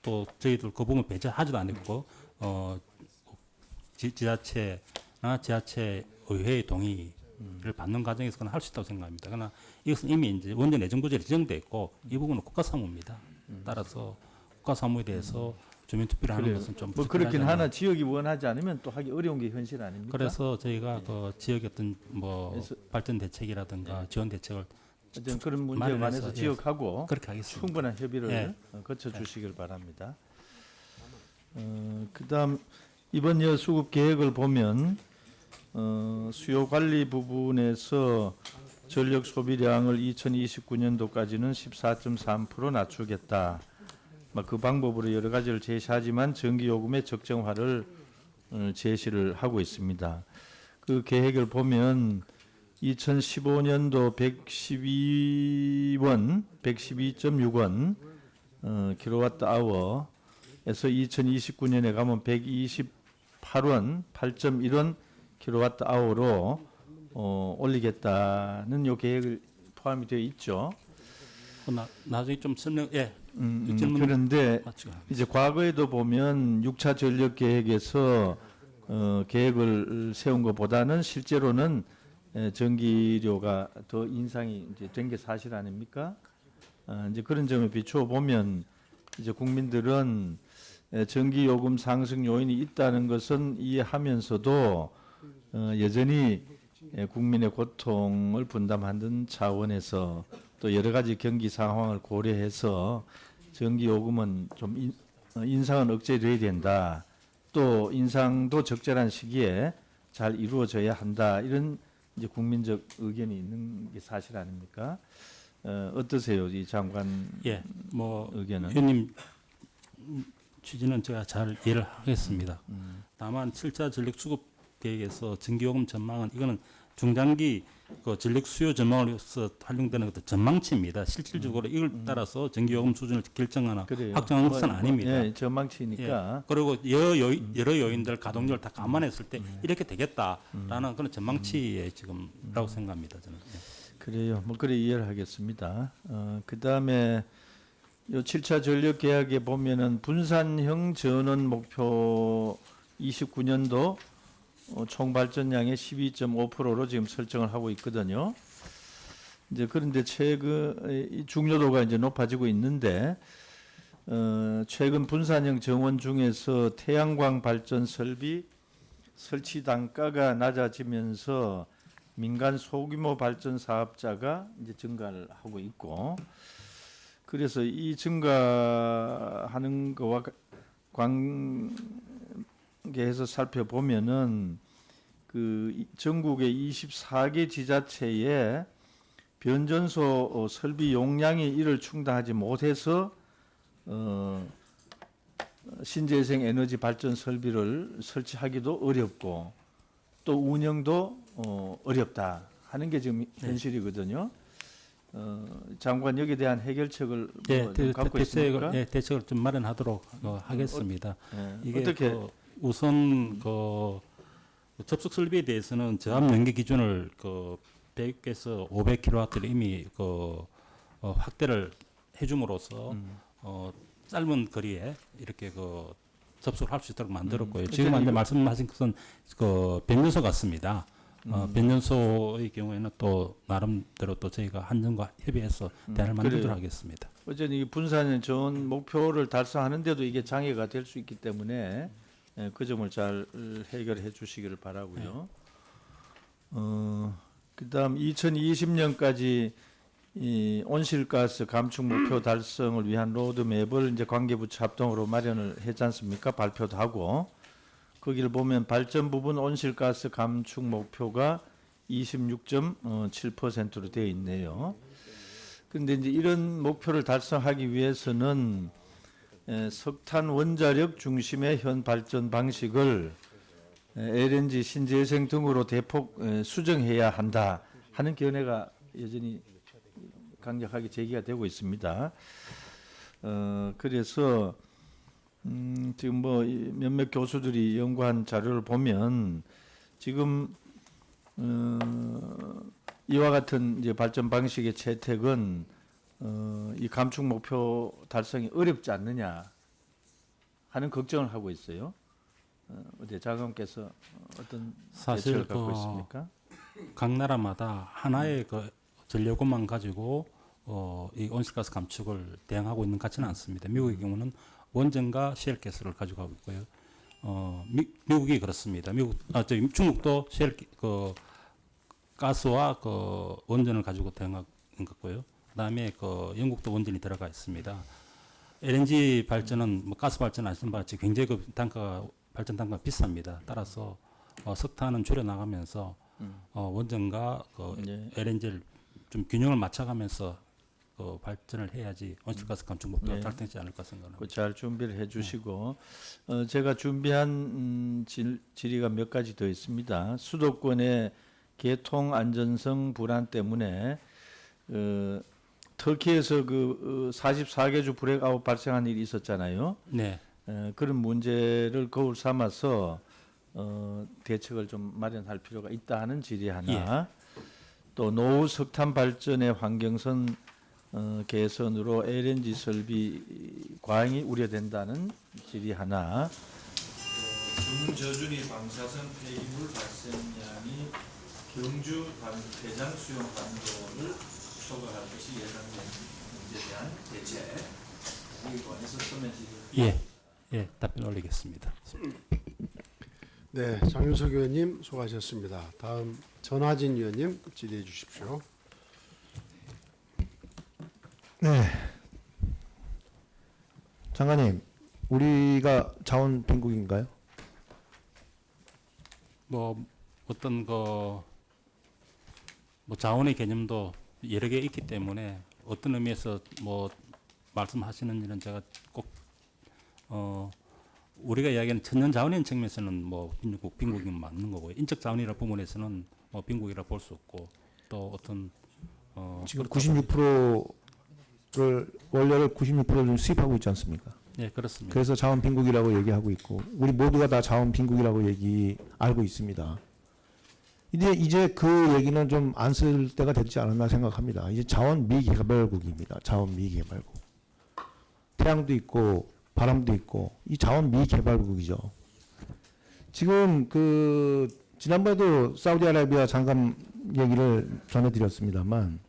또 저희들 그 부분 배제하지도 않고 지자체나 지자체 의회의 동의를 받는 과정에서 그건 할 수 있다고 생각합니다. 그러나 이것은 이미 이제 원전 예정부지에 지정돼 있고 이 부분은 국가사무입니다. 따라서 국가사무에 대해서 주민투표를 하는 것은 좀 뭐 그렇긴 불편하지 하나 지역이 원하지 않으면 또 하기 어려운 게 현실 아닙니까? 그래서 저희가 지역의 어떤 뭐 발전 대책이라든가 지원 대책을 어쨌든 그런 문제에 마련해서, 관해서 지역하고 그렇게 하겠습니다. 충분한 협의를 거쳐 주시길 바랍니다. 그다음 이번 여수급 계획을 보면 수요 관리 부분에서 전력 소비량을 2029년도까지는 14.3% 낮추겠다. 그 방법으로 여러 가지를 제시하지만 전기요금의 적정화를 제시를 하고 있습니다. 그 계획을 보면 2015년도 112원, 112.6원 킬로와트 아워에서 2029년에 가면 128원, 8.1원 킬로와트 아워로 올리겠다는 요 계획을 포함이 되어 있죠. 나중에 좀 설명, 질문 그런데 마치고 이제 과거에도 보면 6차 전력 계획에서 계획을 세운 것보다는 실제로는 전기료가 더 인상이 이제 된 게 사실 아닙니까? 이제 그런 점에 비추어 보면 이제 국민들은 전기 요금 상승 요인이 있다는 것은 이해하면서도 여전히 국민의 고통을 분담하는 차원에서 또 여러 가지 경기 상황을 고려해서 전기 요금은 좀 인상은 억제돼야 된다. 또 인상도 적절한 시기에 잘 이루어져야 한다. 이런 이제 국민적 의견이 있는 게 사실 아닙니까? 어떠세요, 이 장관 뭐 의견은? 의원님 취지는 제가 잘 이해를 하겠습니다. 다만 7차 전력 수급 계획에서 전기요금 전망은 이거는 중장기 그 전력 수요 전망을 위해서 활용되는 것도 전망치입니다. 실질적으로 이걸 따라서 전기요금 수준을 결정하나 그래요. 확정하는 것은 아닙니다. 예, 전망치니까. 그리고 여러 요인들 가동률을 다 감안했을 때 이렇게 되겠다라는 그런 전망치에 지금라고 생각합니다. 저는. 그래요. 뭐 그래 이해를 하겠습니다. 그다음에 요 7차 전력 계약에 보면은 분산형 전원 목표 29년도 총 발전량의 12.5%로 지금 설정을 하고 있거든요. 이제 그런데 최근 이 중요도가 이제 높아지고 있는데 최근 분산형 정원 중에서 태양광 발전 설비 설치 단가가 낮아지면서 민간 소규모 발전 사업자가 이제 증가를 하고 있고, 그래서 이 증가하는 거와 관계해서 살펴보면은 그 전국의 24개 지자체에 변전소 설비 용량이 이를 충당하지 못해서 신재생 에너지 발전 설비를 설치하기도 어렵고 또 운영도 어렵다 하는 게 지금 현실이거든요. 장관 여기에 대한 해결책을 좀 갖고 있습니까? 대책을 좀 마련하도록 하겠습니다. 이게 어떻게 우선 접속 설비에 대해서는 저압 연계 기준을 100에서 500kW를 이미 확대를 해줌으로써 짧은 거리에 이렇게 접속을 할 수 있도록 만들었고요. 지금 이제 말씀하신 것은 변전소 같습니다. 변전소의 경우에는 또 나름대로 또 저희가 한전과 협의해서 대안을 만들도록 하겠습니다. 어쨌든 이 분산형 좋은 목표를 달성하는데도 이게 장애가 될 수 있기 때문에 그 점을 잘 해결해 주시기를 바라고요. 그다음 2020년까지 이 온실가스 감축 목표 달성을 위한 로드맵을 이제 관계부처 합동으로 마련을 했지 않습니까? 발표도 하고 거기를 보면 발전 부분 온실가스 감축 목표가 26.7%로 되어 있네요. 그런데 이제 이런 목표를 달성하기 위해서는 석탄 원자력 중심의 현 발전 방식을 LNG 신재생 등으로 대폭 수정해야 한다 하는 견해가 여전히 강력하게 제기가 되고 있습니다. 그래서 지금 뭐 몇몇 교수들이 연구한 자료를 보면 지금 이와 같은 이제 발전 방식의 채택은 이 감축 목표 달성이 어렵지 않느냐 하는 걱정을 하고 있어요. 어디 장관께서 어떤 사실 대책을 갖고 있습니까? 각 나라마다 하나의 전력원만 가지고 이 온실가스 감축을 대응하고 있는 것 같지는 않습니다. 미국의 경우는 원전과 셰일가스를 가지고 하고 있고요. 미국이 그렇습니다. 중국도 가스와 원전을 가지고 대응하는 거고요. 그다음에 영국도 원전이 들어가 있습니다. LNG 발전은 뭐 가스 발전 아시는 바와 같이 굉장히 발전 단가가 비쌉니다. 따라서 석탄은 줄여 나가면서 원전과 LNG를 좀 균형을 맞춰가면서 발전을 해야지 온실가스 감축 목표가 달성되지 않을까 생각합니다. 잘 준비를 해주시고 제가 준비한 질의가 몇 가지 더 있습니다. 수도권의 개통 안전성 불안 때문에 터키에서 44개주 블랙아웃 발생한 일이 있었잖아요. 네. 그런 문제를 거울 삼아서 대책을 좀 마련할 필요가 있다 하는 질의 하나. 또 노후 석탄 발전의 환경성 개선으로 LNG 설비 과잉이 우려된다는 질의 하나. 중저준위 방사성 폐기물 발생량이 경주 대장 수용 반도를 초과할 것이 예상되는 문제에 대한 대책. 이 관해서 서면 질의. 예, 답변 올리겠습니다. 네, 장윤석 의원님 수고하셨습니다. 다음 전하진 의원님 질의해 주십시오. 네. 장관님, 우리가 자원 빈국인가요? 뭐 어떤 자원의 개념도 여러 개 있기 때문에 어떤 의미에서 뭐 말씀하시는 일은 제가 꼭 우리가 이야기하는 천년 자원인 측면에서는 뭐 빈국이 맞는 거고요. 인적 자원이라 부분에서는 뭐 빈국이라 볼 수 없고 또 어떤 지금 96%를 원료를 96%를 수입하고 있지 않습니까? 예, 그렇습니다. 그래서 자원 빈국이라고 얘기하고 있고 우리 모두가 다 자원 빈국이라고 알고 있습니다. 이제 그 얘기는 좀 안 쓸 때가 되지 않았나 생각합니다. 이제 자원 미개발국입니다. 자원 미개발국. 태양도 있고 바람도 있고 이 자원 미개발국이죠. 지금 지난번에도 사우디아라비아 장관 얘기를 전해드렸습니다만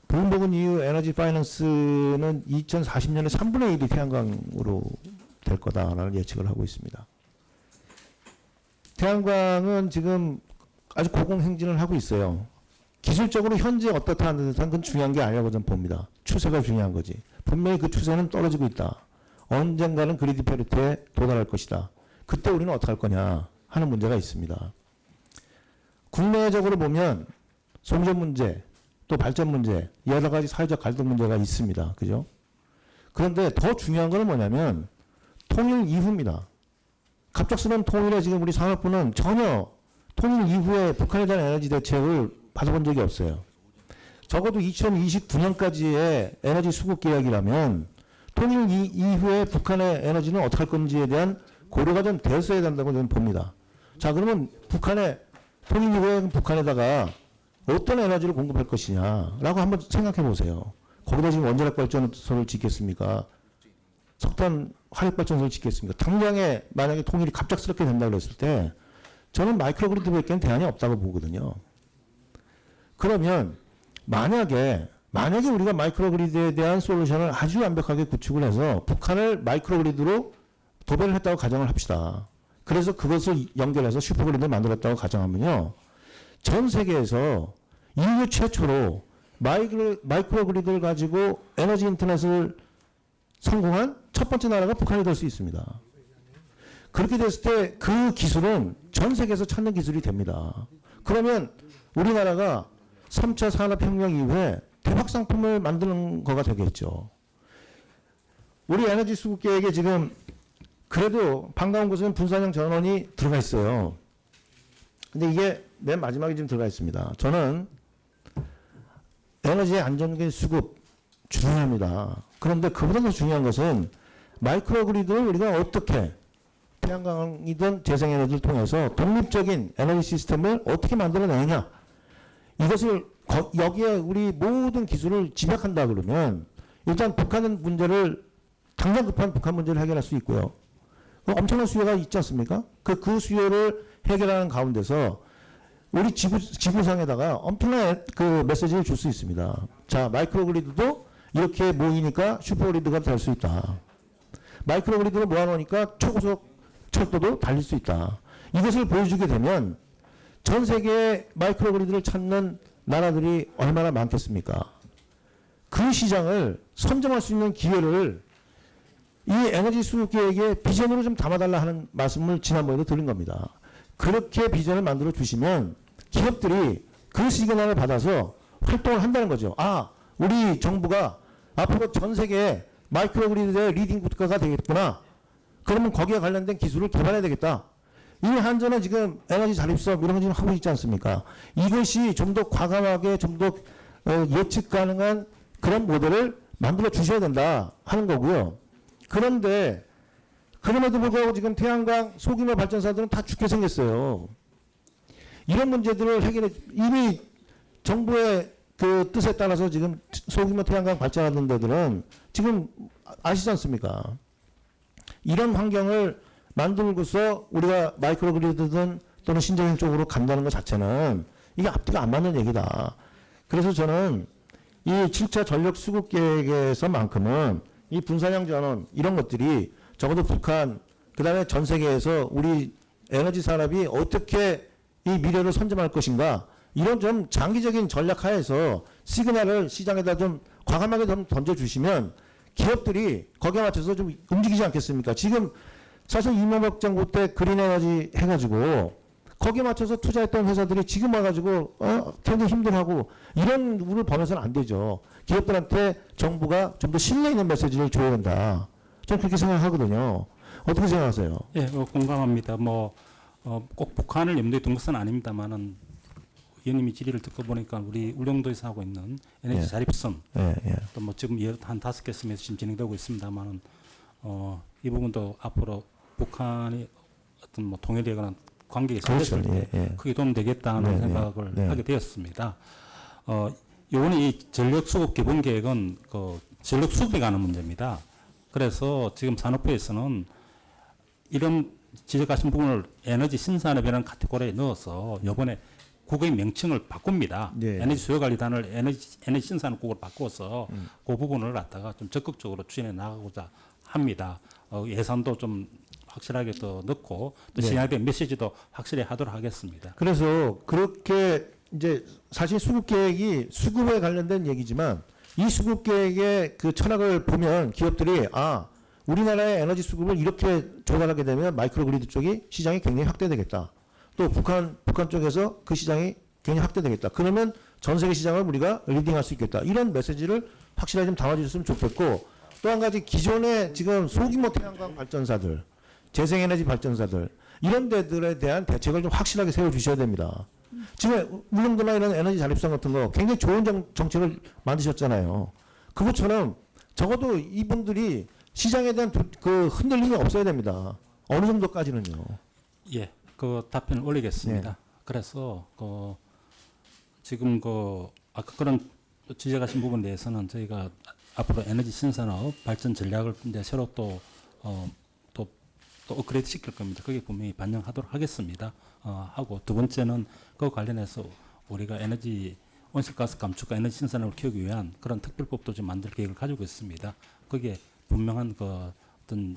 블룸버그 이후 에너지 파이낸스는 2040년에 3분의 1이 태양광으로 될 거다라는 예측을 하고 있습니다. 태양광은 지금 아주 고공행진을 하고 있어요. 기술적으로 현재 어떻다 하는 듯한 건 중요한 게 아니라고 저는 봅니다. 추세가 중요한 거지. 분명히 그 추세는 떨어지고 있다. 언젠가는 그리드 페리티에 도달할 것이다. 그때 우리는 어떻게 할 거냐 하는 문제가 있습니다. 국내적으로 보면 송전 문제, 또 발전 문제, 여러 가지 사회적 갈등 문제가 있습니다. 그죠? 그런데 더 중요한 건 뭐냐면 통일 이후입니다. 갑작스러운 통일에 지금 우리 산업부는 전혀 통일 이후에 북한에 대한 에너지 대책을 받아본 적이 없어요. 적어도 2029년까지의 에너지 수급 계약이라면 통일 이후에 북한의 에너지는 어떻게 할 건지에 대한 고려가 좀 됐어야 된다고 저는 봅니다. 자, 그러면 통일 이후에 북한에다가 어떤 에너지를 공급할 것이냐라고 한번 생각해 보세요. 거기다 지금 원자력 발전소를 짓겠습니까? 석탄 화력 발전소를 짓겠습니까? 당장에 만약에 통일이 갑작스럽게 된다고 했을 때 저는 마이크로그리드밖에 대안이 없다고 보거든요. 그러면 만약에 우리가 마이크로그리드에 대한 솔루션을 아주 완벽하게 구축을 해서 북한을 마이크로그리드로 도배를 했다고 가정을 합시다. 그래서 그것을 연결해서 슈퍼그리드를 만들었다고 가정하면요. 전 세계에서 인류 최초로 마이크로그리드를 가지고 에너지 인터넷을 성공한 첫 번째 나라가 북한이 될 수 있습니다. 그렇게 됐을 때 그 기술은 전 세계에서 찾는 기술이 됩니다. 그러면 우리나라가 3차 산업혁명 이후에 대박 상품을 만드는 거가 되겠죠. 우리 에너지 수급 계획에 지금 그래도 반가운 것은 분산형 전원이 들어가 있어요. 근데 이게 맨 마지막에 지금 들어가 있습니다. 저는 에너지의 안정적인 수급 중요합니다. 그런데 그보다 더 중요한 것은 마이크로그리드를 우리가 어떻게 태양광이든 재생에너지를 통해서 독립적인 에너지 시스템을 어떻게 만들어내느냐. 이것을 여기에 우리 모든 기술을 집약한다 그러면 일단 북한 문제를 당장 급한 북한 문제를 해결할 수 있고요. 엄청난 수요가 있지 않습니까? 그 수요를 해결하는 가운데서 우리 지구상에다가 엄청난 그 메시지를 줄 수 있습니다. 자, 마이크로그리드도 이렇게 모이니까 슈퍼그리드가 될 수 있다. 마이크로그리드를 모아놓으니까 초고속 철도도 달릴 수 있다. 이것을 보여주게 되면 전 세계의 마이크로그리드를 찾는 나라들이 얼마나 많겠습니까? 그 시장을 선점할 수 있는 기회를 이 에너지 수급 계획의 비전으로 좀 담아달라 하는 말씀을 지난번에도 드린 겁니다. 그렇게 비전을 만들어 주시면 기업들이 그 시그널을 받아서 활동을 한다는 거죠. 아, 우리 정부가 앞으로 전 세계에 마이크로그리드의 리딩 국가가 되겠구나. 그러면 거기에 관련된 기술을 개발해야 되겠다. 이미 한전은 지금 에너지 자립사업 이런 거 지금 하고 있지 않습니까? 이것이 좀 더 과감하게 좀 더 예측 가능한 그런 모델을 만들어 주셔야 된다 하는 거고요. 그런데 그럼에도 불구하고 지금 태양광 소규모 발전사들은 다 죽게 생겼어요. 이런 문제들을 해결해 이미 정부의 그 뜻에 따라서 지금 소규모 태양광 발전하는 데들은 지금 아시지 않습니까? 이런 환경을 만들고서 우리가 마이크로그리드든 또는 신재생 쪽으로 간다는 것 자체는 이게 앞뒤가 안 맞는 얘기다. 그래서 저는 이 7차 전력 수급 계획에서만큼은 이 분산형 전원 이런 것들이 적어도 북한 그다음에 전 세계에서 우리 에너지 산업이 어떻게 이 미래를 선점할 것인가 이런 좀 장기적인 전략 하에서 시그널을 시장에다 좀 과감하게 좀 던져주시면 기업들이 거기에 맞춰서 좀 움직이지 않겠습니까? 지금 사실 이명박 정부 때 그린에너지 해가지고 거기에 맞춰서 투자했던 회사들이 지금 와가지고 굉장히 힘들어하고 이런 우를 범해서는 안 되죠. 기업들한테 정부가 좀 더 신뢰 있는 메시지를 줘야 된다. 저는 그렇게 생각하거든요. 어떻게 생각하세요? 예, 공감합니다. 꼭 북한을 염두에 둔 것은 아닙니다만은 의원님이 질의를 듣고 보니까 우리 울릉도에서 하고 있는 에너지 예. 자립선 예, 예. 또 지금 한 5개 섬에서 지금 진행되고 있습니다만은 이 부분도 앞으로 북한이 어떤 통일되거나 관계에 그렇죠. 있을 때 예, 예. 크게 도움되겠다는 네, 생각을 네. 하게 되었습니다. 이번에 이 전력 수급 기본 계획은 그 전력 수급에 관한 문제입니다. 그래서 지금 산업부에서는 이런 지적하신 부분을 에너지 신산업이라는 카테고리에 넣어서 이번에 국의 명칭을 바꿉니다. 네. 에너지 수요관리단을 에너지 신산업국으로 바꿔서 그 부분을 갖다가 좀 적극적으로 추진해 나가고자 합니다. 예산도 좀 확실하게 더 넣고 또 네. 시장에 메시지도 확실히 하도록 하겠습니다. 그래서 그렇게 이제 사실 수급 계획이 수급에 관련된 얘기지만 이 수급 계획의 그 철학을 보면 기업들이 우리나라의 에너지 수급을 이렇게 조달하게 되면 마이크로그리드 쪽이 시장이 굉장히 확대되겠다. 또 북한 쪽에서 그 시장이 굉장히 확대되겠다. 그러면 전 세계 시장을 우리가 리딩할 수 있겠다. 이런 메시지를 확실하게 좀 담아주셨으면 좋겠고 또 한 가지 기존의 지금 소규모 태양광 발전사들, 재생에너지 발전사들 이런 데들에 대한 대책을 좀 확실하게 세워주셔야 됩니다. 지금 울릉도나 이런 에너지 자립성 같은 거 굉장히 좋은 정책을 만드셨잖아요. 그것처럼 적어도 이분들이 시장에 대한 그 흔들림이 없어야 됩니다. 어느 정도까지는요. 예, 그 답변을 올리겠습니다. 네. 그래서 지금 아까 그런 지적하신 부분에 대해서는 저희가 앞으로 에너지 신산업 발전 전략을 이제 새로 또 업그레이드 시킬 겁니다. 그게 분명히 반영하도록 하겠습니다. 하고 두 번째는 그 관련해서 우리가 에너지 온실가스 감축과 에너지 신산업을 키우기 위한 그런 특별법도 좀 만들 계획을 가지고 있습니다. 거기에 분명한 어떤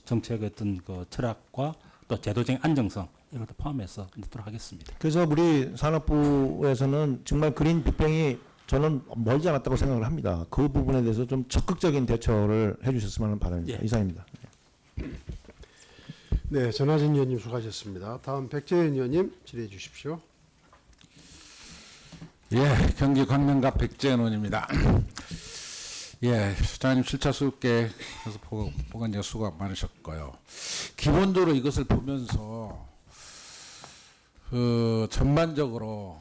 정책의 어떤 철학과 또 제도적인 안정성 이런 것도 포함해서 넣도록 하겠습니다. 그래서 우리 산업부에서는 정말 그린 빅뱅이 저는 멀지 않았다고 생각을 합니다. 그 부분에 대해서 좀 적극적인 대처를 해주셨으면 하는 바람입니다. 예. 이상입니다. 네, 전하진 의원님 수고하셨습니다. 다음 백재현 의원님 질의해 주십시오. 예, 경기 광명갑 백재현 의원입니다. 예, 장관님 7차 수급계획에서 보관제가 수고가 많으셨고요. 기본적으로 이것을 보면서 전반적으로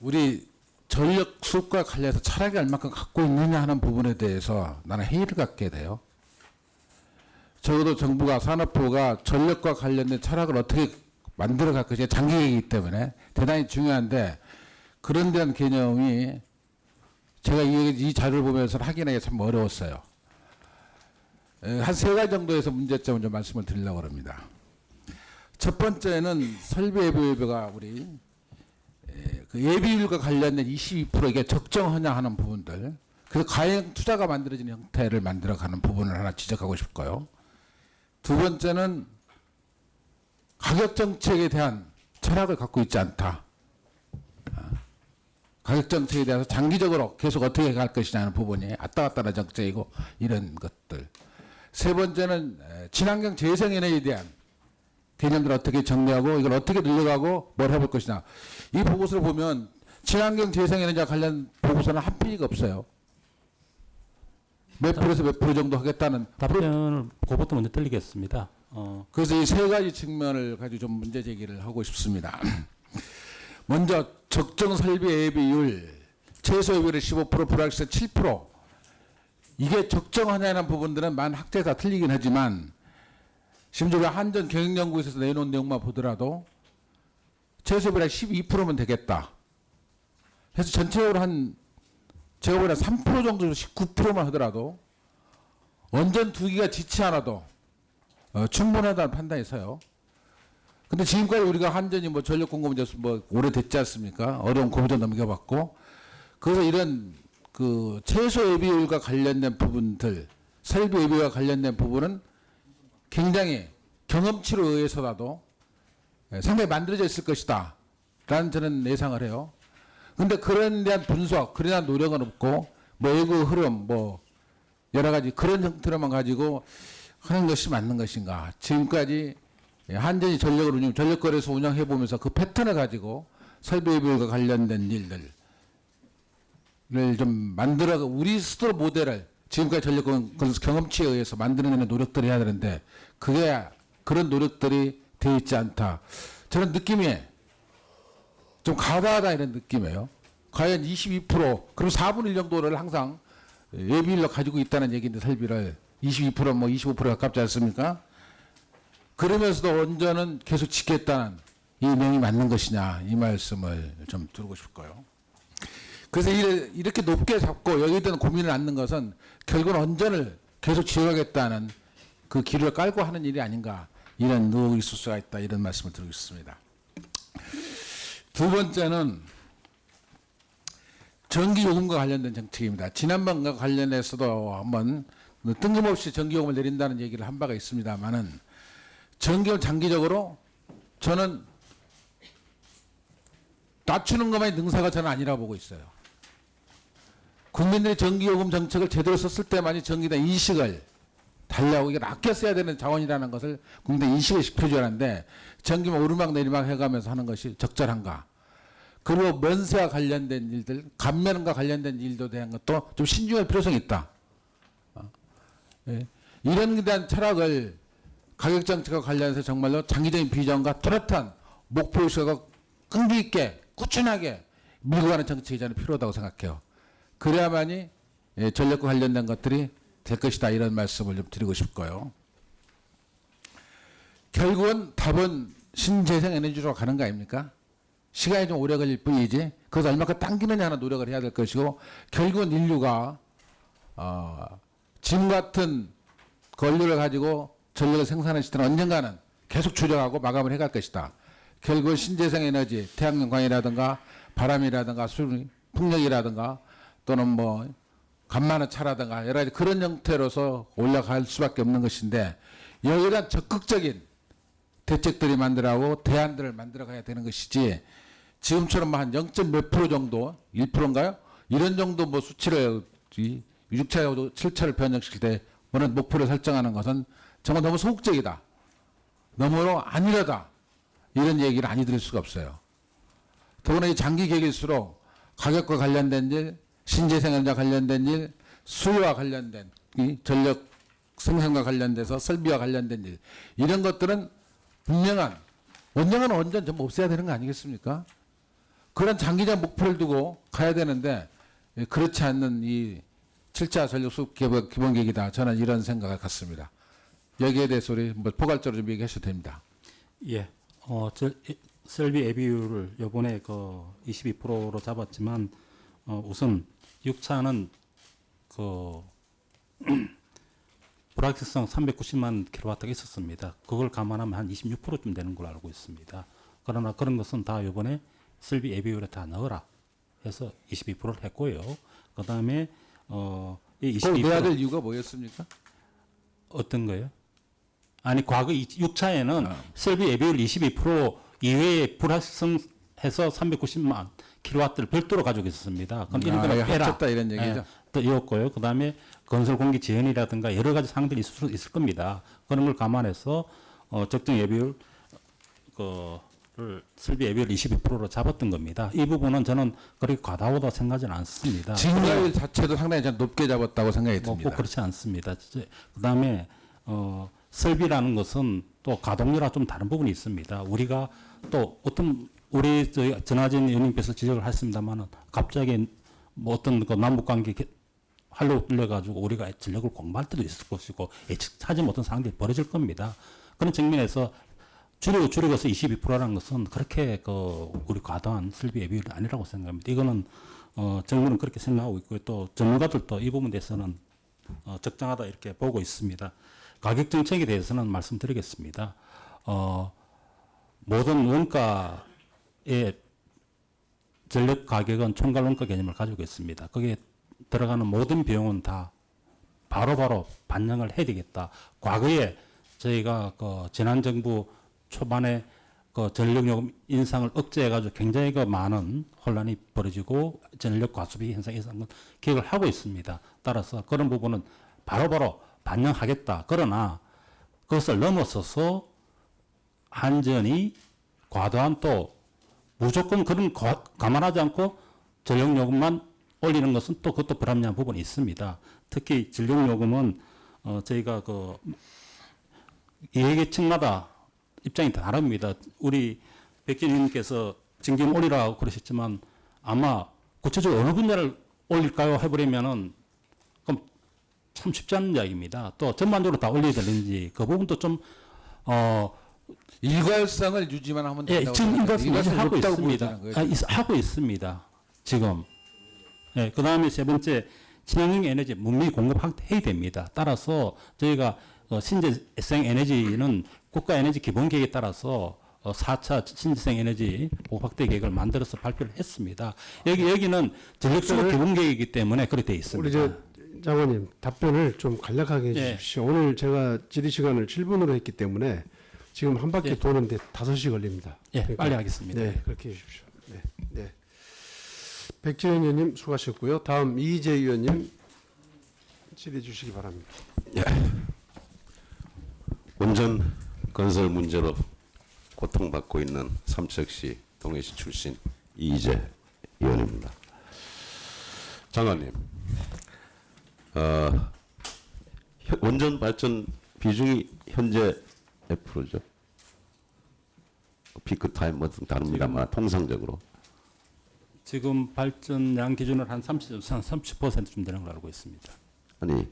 우리 전력 수급과 관련해서 철학이 얼마큼 갖고 있느냐 하는 부분에 대해서 나는 회의를 갖게 돼요. 적어도 정부가 산업부가 전력과 관련된 철학을 어떻게 만들어 갈 것이 장기이기 때문에 대단히 중요한데 그런 대한 개념이 제가 이 자료를 보면서 확인하기 참 어려웠어요. 한 세 가지 정도에서 문제점을 좀 말씀을 드리려고 합니다. 첫 번째는 설비 예비율가 우리 그 예비율과 관련된 22% 이게 적정하냐 하는 부분들. 그래서 과잉 투자가 만들어지는 형태를 만들어가는 부분을 하나 지적하고 싶고요. 두 번째는 가격 정책에 대한 철학을 갖고 있지 않다. 가격 정책에 대해서 장기적으로 계속 어떻게 갈 것이냐는 부분이 왔다 갔다 하는 정책이고 이런 것들. 세 번째는 친환경 재생에너지에 대한 개념들을 어떻게 정리하고 이걸 어떻게 늘려가고 뭘 해볼 것이냐. 이 보고서를 보면 친환경 재생에너지와 관련 보고서는 한 페이지가 없어요. 몇 프로에서 몇 프로 정도 하겠다는 답변을 그것부터 먼저 드리겠습니다. 그래서 이 세 가지 측면을 가지고 좀 문제 제기를 하고 싶습니다. 먼저 적정 설비 예비율, 최소 예비율 15%, 불확실성 7%. 이게 적정하냐는 부분들은 많은 학자에 다 틀리긴 하지만 심지어 한전 경영연구소에서 내놓은 내용만 보더라도 최소 예비율 12%면 되겠다. 해서 전체적으로 한 제가 보기엔 3% 정도 19%만 하더라도 원전 2기가 지치 않아도 충분하다는 판단이 서요. 근데 지금까지 우리가 한전이 뭐 전력 공급 문제 뭐 오래됐지 않습니까? 어려운 고비도 넘겨봤고, 그래서 이런 그 최소 예비율과 관련된 부분들, 설비 예비율과 관련된 부분은 굉장히 경험치로 의해서라도 상당히 만들어져 있을 것이다 라는 저는 예상을 해요. 근데 그런 대한 분석, 그런 대한 노력은 없고, 뭐 외부 흐름, 뭐 여러 가지 그런 형태로만 가지고 하는 것이 맞는 것인가. 지금까지 한전이 전력거래소 운영해 보면서 그 패턴을 가지고 설비 예비율과 관련된 일들을 좀 만들어, 우리 스스로 모델을 지금까지 전력거래소 경험치에 의해서 만들어내는 노력들을 해야 되는데, 그게 그런 노력들이 되어 있지 않다. 저는 느낌이 좀 가다하다 이런 느낌이에요. 과연 22%, 그럼 4분의 1 정도를 항상 예비율로 가지고 있다는 얘기인데, 설비를 22% 뭐 25% 가깝지 않습니까? 그러면서도 원전은 계속 짓겠다는 이 명이 맞는 것이냐, 이 말씀을 좀 드리고 싶고요. 그래서 이렇게 높게 잡고 여기에 대한 고민을 않는 것은 결국은 원전을 계속 지어가겠다는 그 기류를 깔고 하는 일이 아닌가, 이런 의혹이 있을 수가 있다, 이런 말씀을 드리고 있습니다. 두 번째는 전기요금과 관련된 정책입니다. 지난번과 관련해서도 한번 뜬금없이 전기요금을 내린다는 얘기를 한 바가 있습니다만은, 전기요금 장기적으로 저는 낮추는 것만이 능사가 저는 아니라고 보고 있어요. 국민들이 전기요금 정책을 제대로 썼을 때만이 전기에 대한 인식을 달라고, 이게 아껴 써야 되는 자원이라는 것을 국민들이 인식을 시켜줘야 하는데, 전기만 오르막 내리막 해가면서 하는 것이 적절한가. 그리고 면세와 관련된 일들, 감면과 관련된 일도 대한 것도 좀 신중할 필요성이 있다. 예. 이런 데 대한 철학을 가격 정책과 관련해서 정말로 장기적인 비전과 뚜렷한 목표의식과 끈기 있게 꾸준하게 밀고 가는 정책이 저는 필요하다고 생각해요. 그래야만이 전력과 관련된 것들이 될 것이다, 이런 말씀을 좀 드리고 싶고요. 결국은 답은 신재생 에너지로 가는 거 아닙니까? 시간이 좀 오래 걸릴 뿐이지, 그것을 얼마큼 당기느냐 하는 노력을 해야 될 것이고, 결국은 인류가 지금 같은 권리를 가지고 전력을 생산할 시대는 언젠가는 계속 줄여가고 마감을 해갈 것이다. 결국은 신재생 에너지, 태양광이라든가 바람이라든가 풍력이라든가 또는 뭐 간만의 차라든가 여러 가지 그런 형태로서 올라갈 수밖에 없는 것인데, 여기에 대한 적극적인 대책들이 만들어가고 대안들을 만들어가야 되는 것이지, 지금처럼 한 0.몇 % 정도, 1%인가요? 이런 정도 뭐 수치를, 유축차하고 7차를 변형시킬 때 어느 목표를 설정하는 것은 정말 너무 소극적이다, 너무 안일하다, 이런 얘기를 아니 들을 수가 없어요. 더구나 이 장기 계획일수록 가격과 관련된 일, 신재생에너지와 관련된 일, 수요와 관련된 이 전력 생산과 관련돼서 설비와 관련된 일, 이런 것들은 분명한 원전은 완전 전부 없애야 되는 거 아니겠습니까? 그런 장기적 목표를 두고 가야 되는데, 그렇지 않는 이 7차 전력 수급 기본 계획이다, 저는 이런 생각을 갖습니다. 여기에 대해서 우리 뭐 포괄적으로 좀 얘기하셔도 됩니다. 예, 설비 예비율을 이번에 그 22%로 잡았지만, 우선 6차는 그 불확실성 390만 킬로와트가 있었습니다. 그걸 감안하면 한 26%쯤 되는 걸로 알고 있습니다. 그러나 그런 것은 다 이번에 설비 예비율에 다 넣어라 해서 22%를 했고요. 그 다음에 이 22% 넣어야 될 이유가 뭐였습니까? 어떤 거요? 아니, 과거 6차에는 설비 예비율 22% 이외에 불확실성 해서 390만 킬로와트를 별도로 가지고 있었습니다. 그럼 이런 거는 빼라. 합쳤다, 이런 얘기죠. 또 이었고요. 그 다음에 건설 공기 지연이라든가 여러 가지 사항들이 있을 겁니다. 그런 걸 감안해서 적정 예비율 를 설비 예비율 22%로 잡았던 겁니다. 이 부분은 저는 그렇게 과다하다고 생각하지는 않습니다. 징열 자체도 상당히 좀 높게 잡았다고 생각이 뭐 듭니다. 꼭 그렇지 않습니다. 그 다음에 설비라는 것은 또 가동률과 좀 다른 부분이 있습니다. 우리가 또 어떤 우리 전하진 의원님께서 지적을 하셨습니다만은 갑자기 뭐 어떤 그 남북 관계 활로 뚫려가지고 우리가 전력을 공부할 때도 있을 것이고 예측하지 못한 상황들이 벌어질 겁니다. 그런 측면에서 줄여서 22%라는 것은 그렇게 그 우리 과도한 설비의 비율이 아니라고 생각합니다. 이거는 정부는 그렇게 생각하고 있고요. 또 전문가들도 이 부분에 대해서는 적정하다 이렇게 보고 있습니다. 가격 정책에 대해서는 말씀드리겠습니다. 모든 원가의 전력 가격은 총괄 원가 개념을 가지고 있습니다. 거기에 들어가는 모든 비용은 다 바로바로 반영을 해야 되겠다. 과거에 저희가 그 지난 정부 초반에 그 전력요금 인상을 억제해가지고 굉장히 그 많은 혼란이 벌어지고 전력 과소비 현상이 있었던 기획을 하고 있습니다. 따라서 그런 부분은 바로바로 반영하겠다. 그러나 그것을 넘어서서 한전이 과도한 또 무조건 그런 감안하지 않고 전력요금만 올리는 것은 또 그것도 불합리한 부분이 있습니다. 특히 전력요금은 저희가 그 이해계층마다 입장이 다릅니다. 우리 백진 의원님께서 징금 올리라고 그러셨지만 아마 구체적으로 어느 분야를 올릴까요? 해버리면은 그럼 참 쉽지 않은 이야기입니다. 또 전반적으로 다 올려야 되는지 그 부분도 좀 일괄성을 유지만 하면 예, 된다고 지금 생각합니다. 이것은 하고 없다고 있습니다. 보여지는 거예요. 하고 있습니다. 지금. 예, 그 다음에 세 번째, 친환경 에너지 문미 공급 확대해야 됩니다. 따라서 저희가 신재생 에너지는 국가 에너지 기본 계획에 따라서 4차 신재생 에너지 공급 확대 계획을 만들어서 발표를 했습니다. 여기는 전력 수급 기본 계획이기 때문에 그렇게 되어 있습니다. 우리 저 장관님 답변을 좀 간략하게 해주십시오. 오늘 제가 질의 시간을 7분으로 했기 때문에 지금 한 바퀴 도는데 5시 걸립니다. 예, 빨리 하겠습니다. 네, 그렇게 해주십시오. 네, 네. 백지현 의원님 수고하셨고요. 다음 이희재 의원님 질의해 주시기 바랍니다. 원전 건설 문제로 고통받고 있는 삼척시 동해시 출신 이희재 의원입니다. 장관님, 원전 발전 비중이 현재 몇 프로죠? 피크 타임 뭐 등 다릅니다만 통상적으로 지금 발전량 기준으로 한 30%쯤 되는 걸로 알고 있습니다. 아니,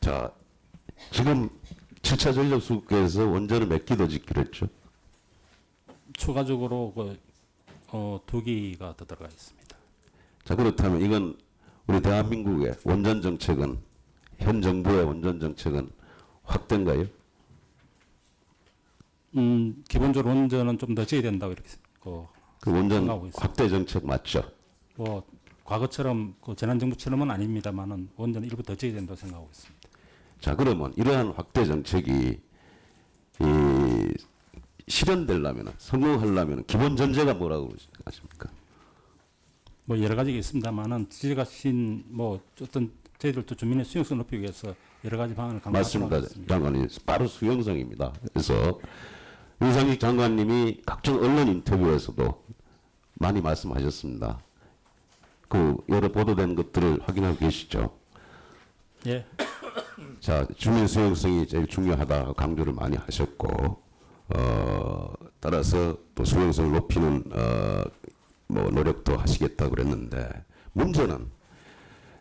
자 지금 7차 전력 수급계에서 원전을 몇 기도 짓기로 했죠? 추가적으로 그 2기가 더 들어가 있습니다. 자 그렇다면 이건 우리 대한민국의 원전 정책은 현 정부의 원전 정책은 확대인가요? 기본적으로 원전은 좀 더 지어야 된다고 이렇게 그 원전 생각하고 있습니다. 확대 정책 맞죠? 뭐 과거처럼 그 지난 정부처럼은 아닙니다만은 원전 일부 더 지어야 된다고 생각하고 있습니다. 자 그러면 이러한 확대 정책이 실현되려면 성공하려면 기본 전제가 뭐라고 생각하십니까? 뭐 여러 가지가 있습니다만은 지적하신 뭐 어떤 저희들도 주민의 수용성을 높이기 위해서 여러 가지 방안을 강구하도록 맞습니다. 하겠습니다. 장관님 바로 수용성입니다. 그래서 윤상식 장관님이 각종 언론 인터뷰에서도 많이 말씀하셨습니다. 그 여러 보도된 것들을 확인하고 계시죠? 예. 자, 주민 수용성이 제일 중요하다 강조를 많이 하셨고, 따라서 또 수용성을 높이는 뭐 노력도 하시겠다 그랬는데 문제는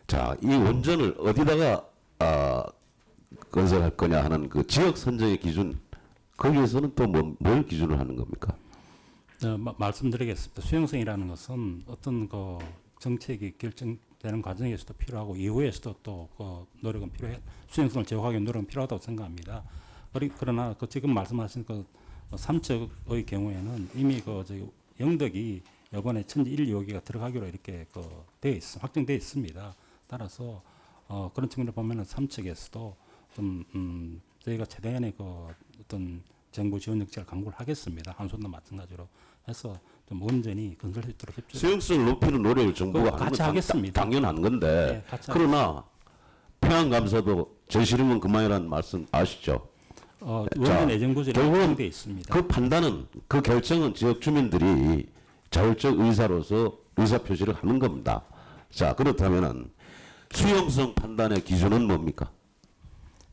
자, 이 원전을 어디다가 건설할 거냐 하는 그 지역 선정의 기준 거기에서는 또 뭘 기준으로 하는 겁니까? 말씀드리겠습니다. 수용성이라는 것은 어떤 그 정책이 결정되는 과정에서도 필요하고 이후에서도 또 그 노력은 필요해 수용성을 제고하기 위한 노력은 필요하다고 생각합니다. 그러나 그 지금 말씀하신 그 삼척의 경우에는 이미 그 저기 영덕이 이번에 천지 1, 2호기가 들어가기로 이렇게 그 확정되어 있습니다. 따라서 그런 측면을 보면은 삼척에서도 좀 저희가 최대한의 그 어떤 정부 지원 정책을 강구를 하겠습니다. 한손도 마찬가지로 해서 좀 원전이 건설할 수 있도록 협조. 수용성을 높이는 노력을 정부가 하는 같이 건 하겠습니다. 당연한 건데 네, 같이 그러나 평양 감사도 저 싫으면 그만이라는 말씀 아시죠? 원전 예정 구조에 결국은 확정되어 있습니다. 그 판단은 그 결정은 지역 주민들이 자율적 의사로서 의사 표시를 하는 겁니다. 자 그렇다면은 수용성 판단의 기준은 뭡니까?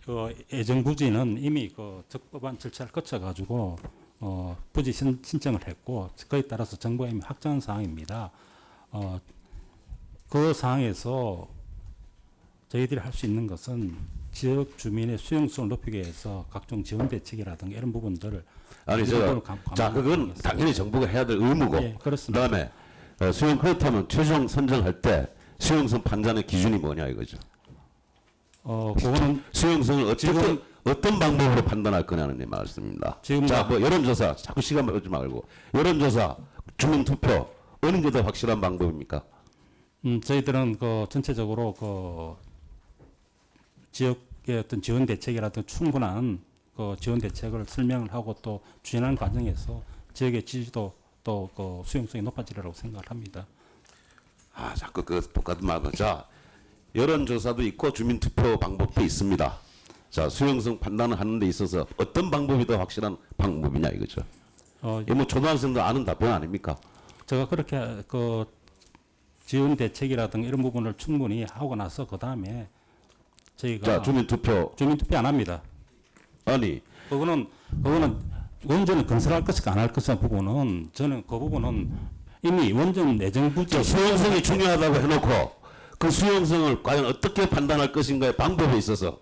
그 애정부지는 이미 그 적법한 절차를 거쳐가지고 부지 신청을 했고 그에 따라서 정부가 이미 확정한 사항입니다. 그 상황에서 저희들이 할 수 있는 것은 지역 주민의 수용성을 높이기 위해서 각종 지원 대책이라든가 이런 부분들을 아니 자 그건 당연히 정부가 해야 될 의무고 예, 그렇습니다. 그다음에 수용 그렇다면 최종 선정할 때 수용성 판단의 기준이 뭐냐 이거죠. 그거는 수용성을 지금- 어떤 방법으로 판단할 거냐는 말씀입니다. 지금 자, 뭐 여론조사 자꾸 시간 벌지 말고 여론조사, 주민투표 어느 게 더 확실한 방법입니까? 저희들은 그 전체적으로 그 지역의 어떤 지원 대책이라든가 충분한 그 지원 대책을 설명을 하고 또 추진하는 과정에서 지역의 지지도 또 그 수용성이 높아지리라고 생각을 합니다. 아, 자꾸 그 똑같은 말은 자 여론조사도 있고 주민투표 방법도 있습니다. 자, 수용성 판단을 하는 데 있어서 어떤 방법이 더 확실한 방법이냐 이거죠. 이거 뭐 초등학생도 아는 답변 아닙니까? 제가 그렇게 그 지원 대책이라든가 이런 부분을 충분히 하고 나서 그 다음에 저희가 자, 주민투표 주민투표 안 합니다. 아니 그거는 원전을 건설할 것인가 안 할 것인가 부분은 저는 그 부분은 이미 원전 내정 부지 저 수용성이 중요하다고 해놓고 그 수용성을 과연 어떻게 판단할 것인가의 방법에 있어서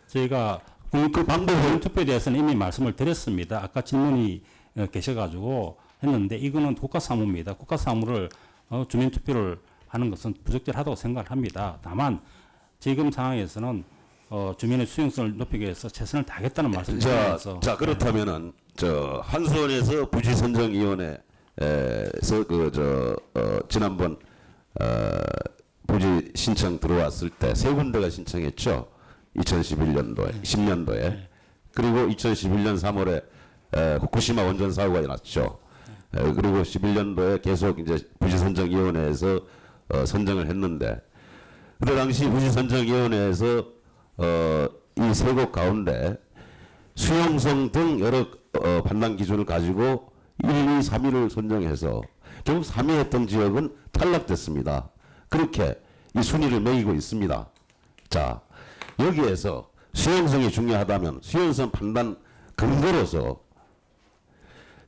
저희가 그 방법 투표에 대해서는 이미 말씀을 드렸습니다. 아까 질문이 계셔가지고 했는데 이거는 국가사무입니다. 국가사무를 주민 투표를 하는 것은 부적절하다고 생각을 합니다. 다만 지금 상황에서는 주민의 수용성을 높이기 위해서 최선을 다하겠다는 말씀을 드리면서 자 그렇다면은 저 한수원에서 부지선정위원회에서 지난번 부지 신청 들어왔을 때 세 군데가 신청했죠. 2011년도에 10년도에 그리고 2011년 3월에 후쿠시마 원전 사고가 났죠. 그리고 11년도에 계속 이제 부지선정위원회에서 선정을 했는데 그때 당시 부지선정위원회에서 이 세 곳 가운데 수용성 등 여러 판단 기준을 가지고 1, 2, 3위를 선정해서 결국 3위 했던 지역은 탈락됐습니다. 그렇게 이 순위를 매기고 있습니다. 자, 여기에서 수용성이 중요하다면 수용성 판단 근거로서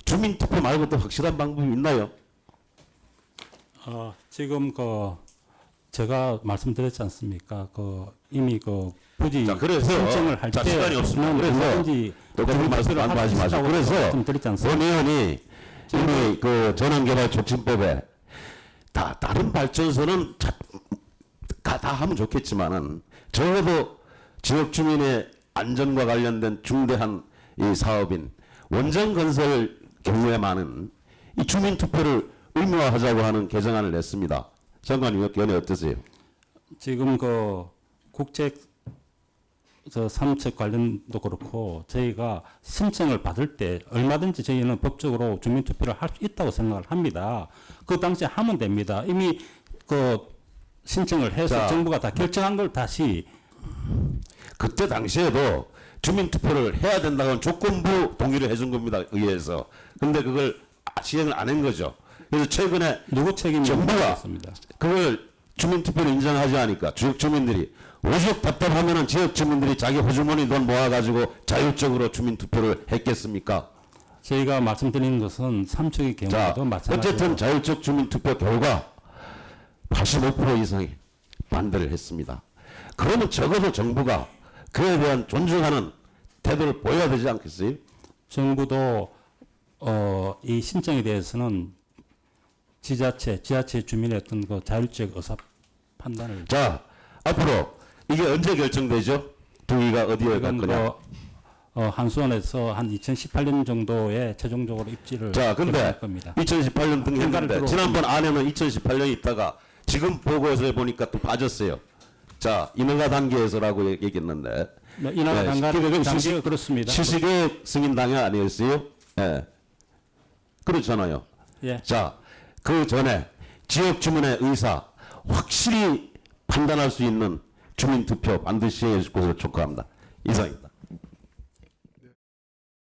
주민투표 말고 또 확실한 방법이 있나요? 지금 제가 말씀드렸지 않습니까? 이미 부지 자, 그래서 신청을 할 자, 때 시간이 없습니다. 그래서 얼마든지 똑같은 말씀 하지 마시고 그래서 말씀드렸지 않습니까? 원 의원이 이미 전환개발촉진법에 다른 발전소는 다 하면 좋겠지만은 적어도 지역 주민의 안전과 관련된 중대한 이 사업인 원전 건설 경우에만은 이 주민 투표를 의무화하자고 하는 개정안을 냈습니다. 장관위원회 어떠세요? 지금 국책 삼척 관련도 그렇고 저희가 신청을 받을 때 얼마든지 저희는 법적으로 주민투표를 할 수 있다고 생각을 합니다. 그 당시에 하면 됩니다. 이미 신청을 해서 자, 정부가 다 결정한 걸 다시 그때 당시에도 주민투표를 해야 된다는 조건부 동의를 해준 겁니다. 의회에서. 근데 그걸 시행을 안 한 거죠. 그래서 최근에 누구 책임이 정부가 있습니다. 그걸 주민투표를 인정하지 않으니까 지역 주민들이 오죽 답답하면은 지역 주민들이 자기 호주머니 돈 모아가지고 자율적으로 주민투표를 했겠습니까? 저희가 말씀드리는 것은 삼척의 자, 경우도 마찬가지로 어쨌든 자율적 주민투표 결과 85% 이상이 반대를 했습니다. 그러면 적어도 정부가 그에 대한 존중하는 태도를 보여야 되지 않겠어요? 정부도 이 신청에 대해서는 지자체 주민의 어떤 자율적 의사 판단을 자, 앞으로 이게 언제 결정되죠? 동의가 어디에 갈 지금 거냐? 한수원에서 한 2018년 정도에 최종적으로 입지를 자, 근데 결정할 겁니다. 2018년 등했는데 들어오고 지난번 안에는 2018년에 있다가 지금 보고서에 보니까 또 빠졌어요. 자, 인허가 단계에서라고 얘기했는데 인하가 단계가 그렇습니다. 시시계 승인 당해 아니었어요? 예. 그렇잖아요. 예. 자, 그 전에 지역 주민의 의사 확실히 판단할 수 있는 주민투표 반드시 시행해 줄 것을 촉구합니다. 이상입니다.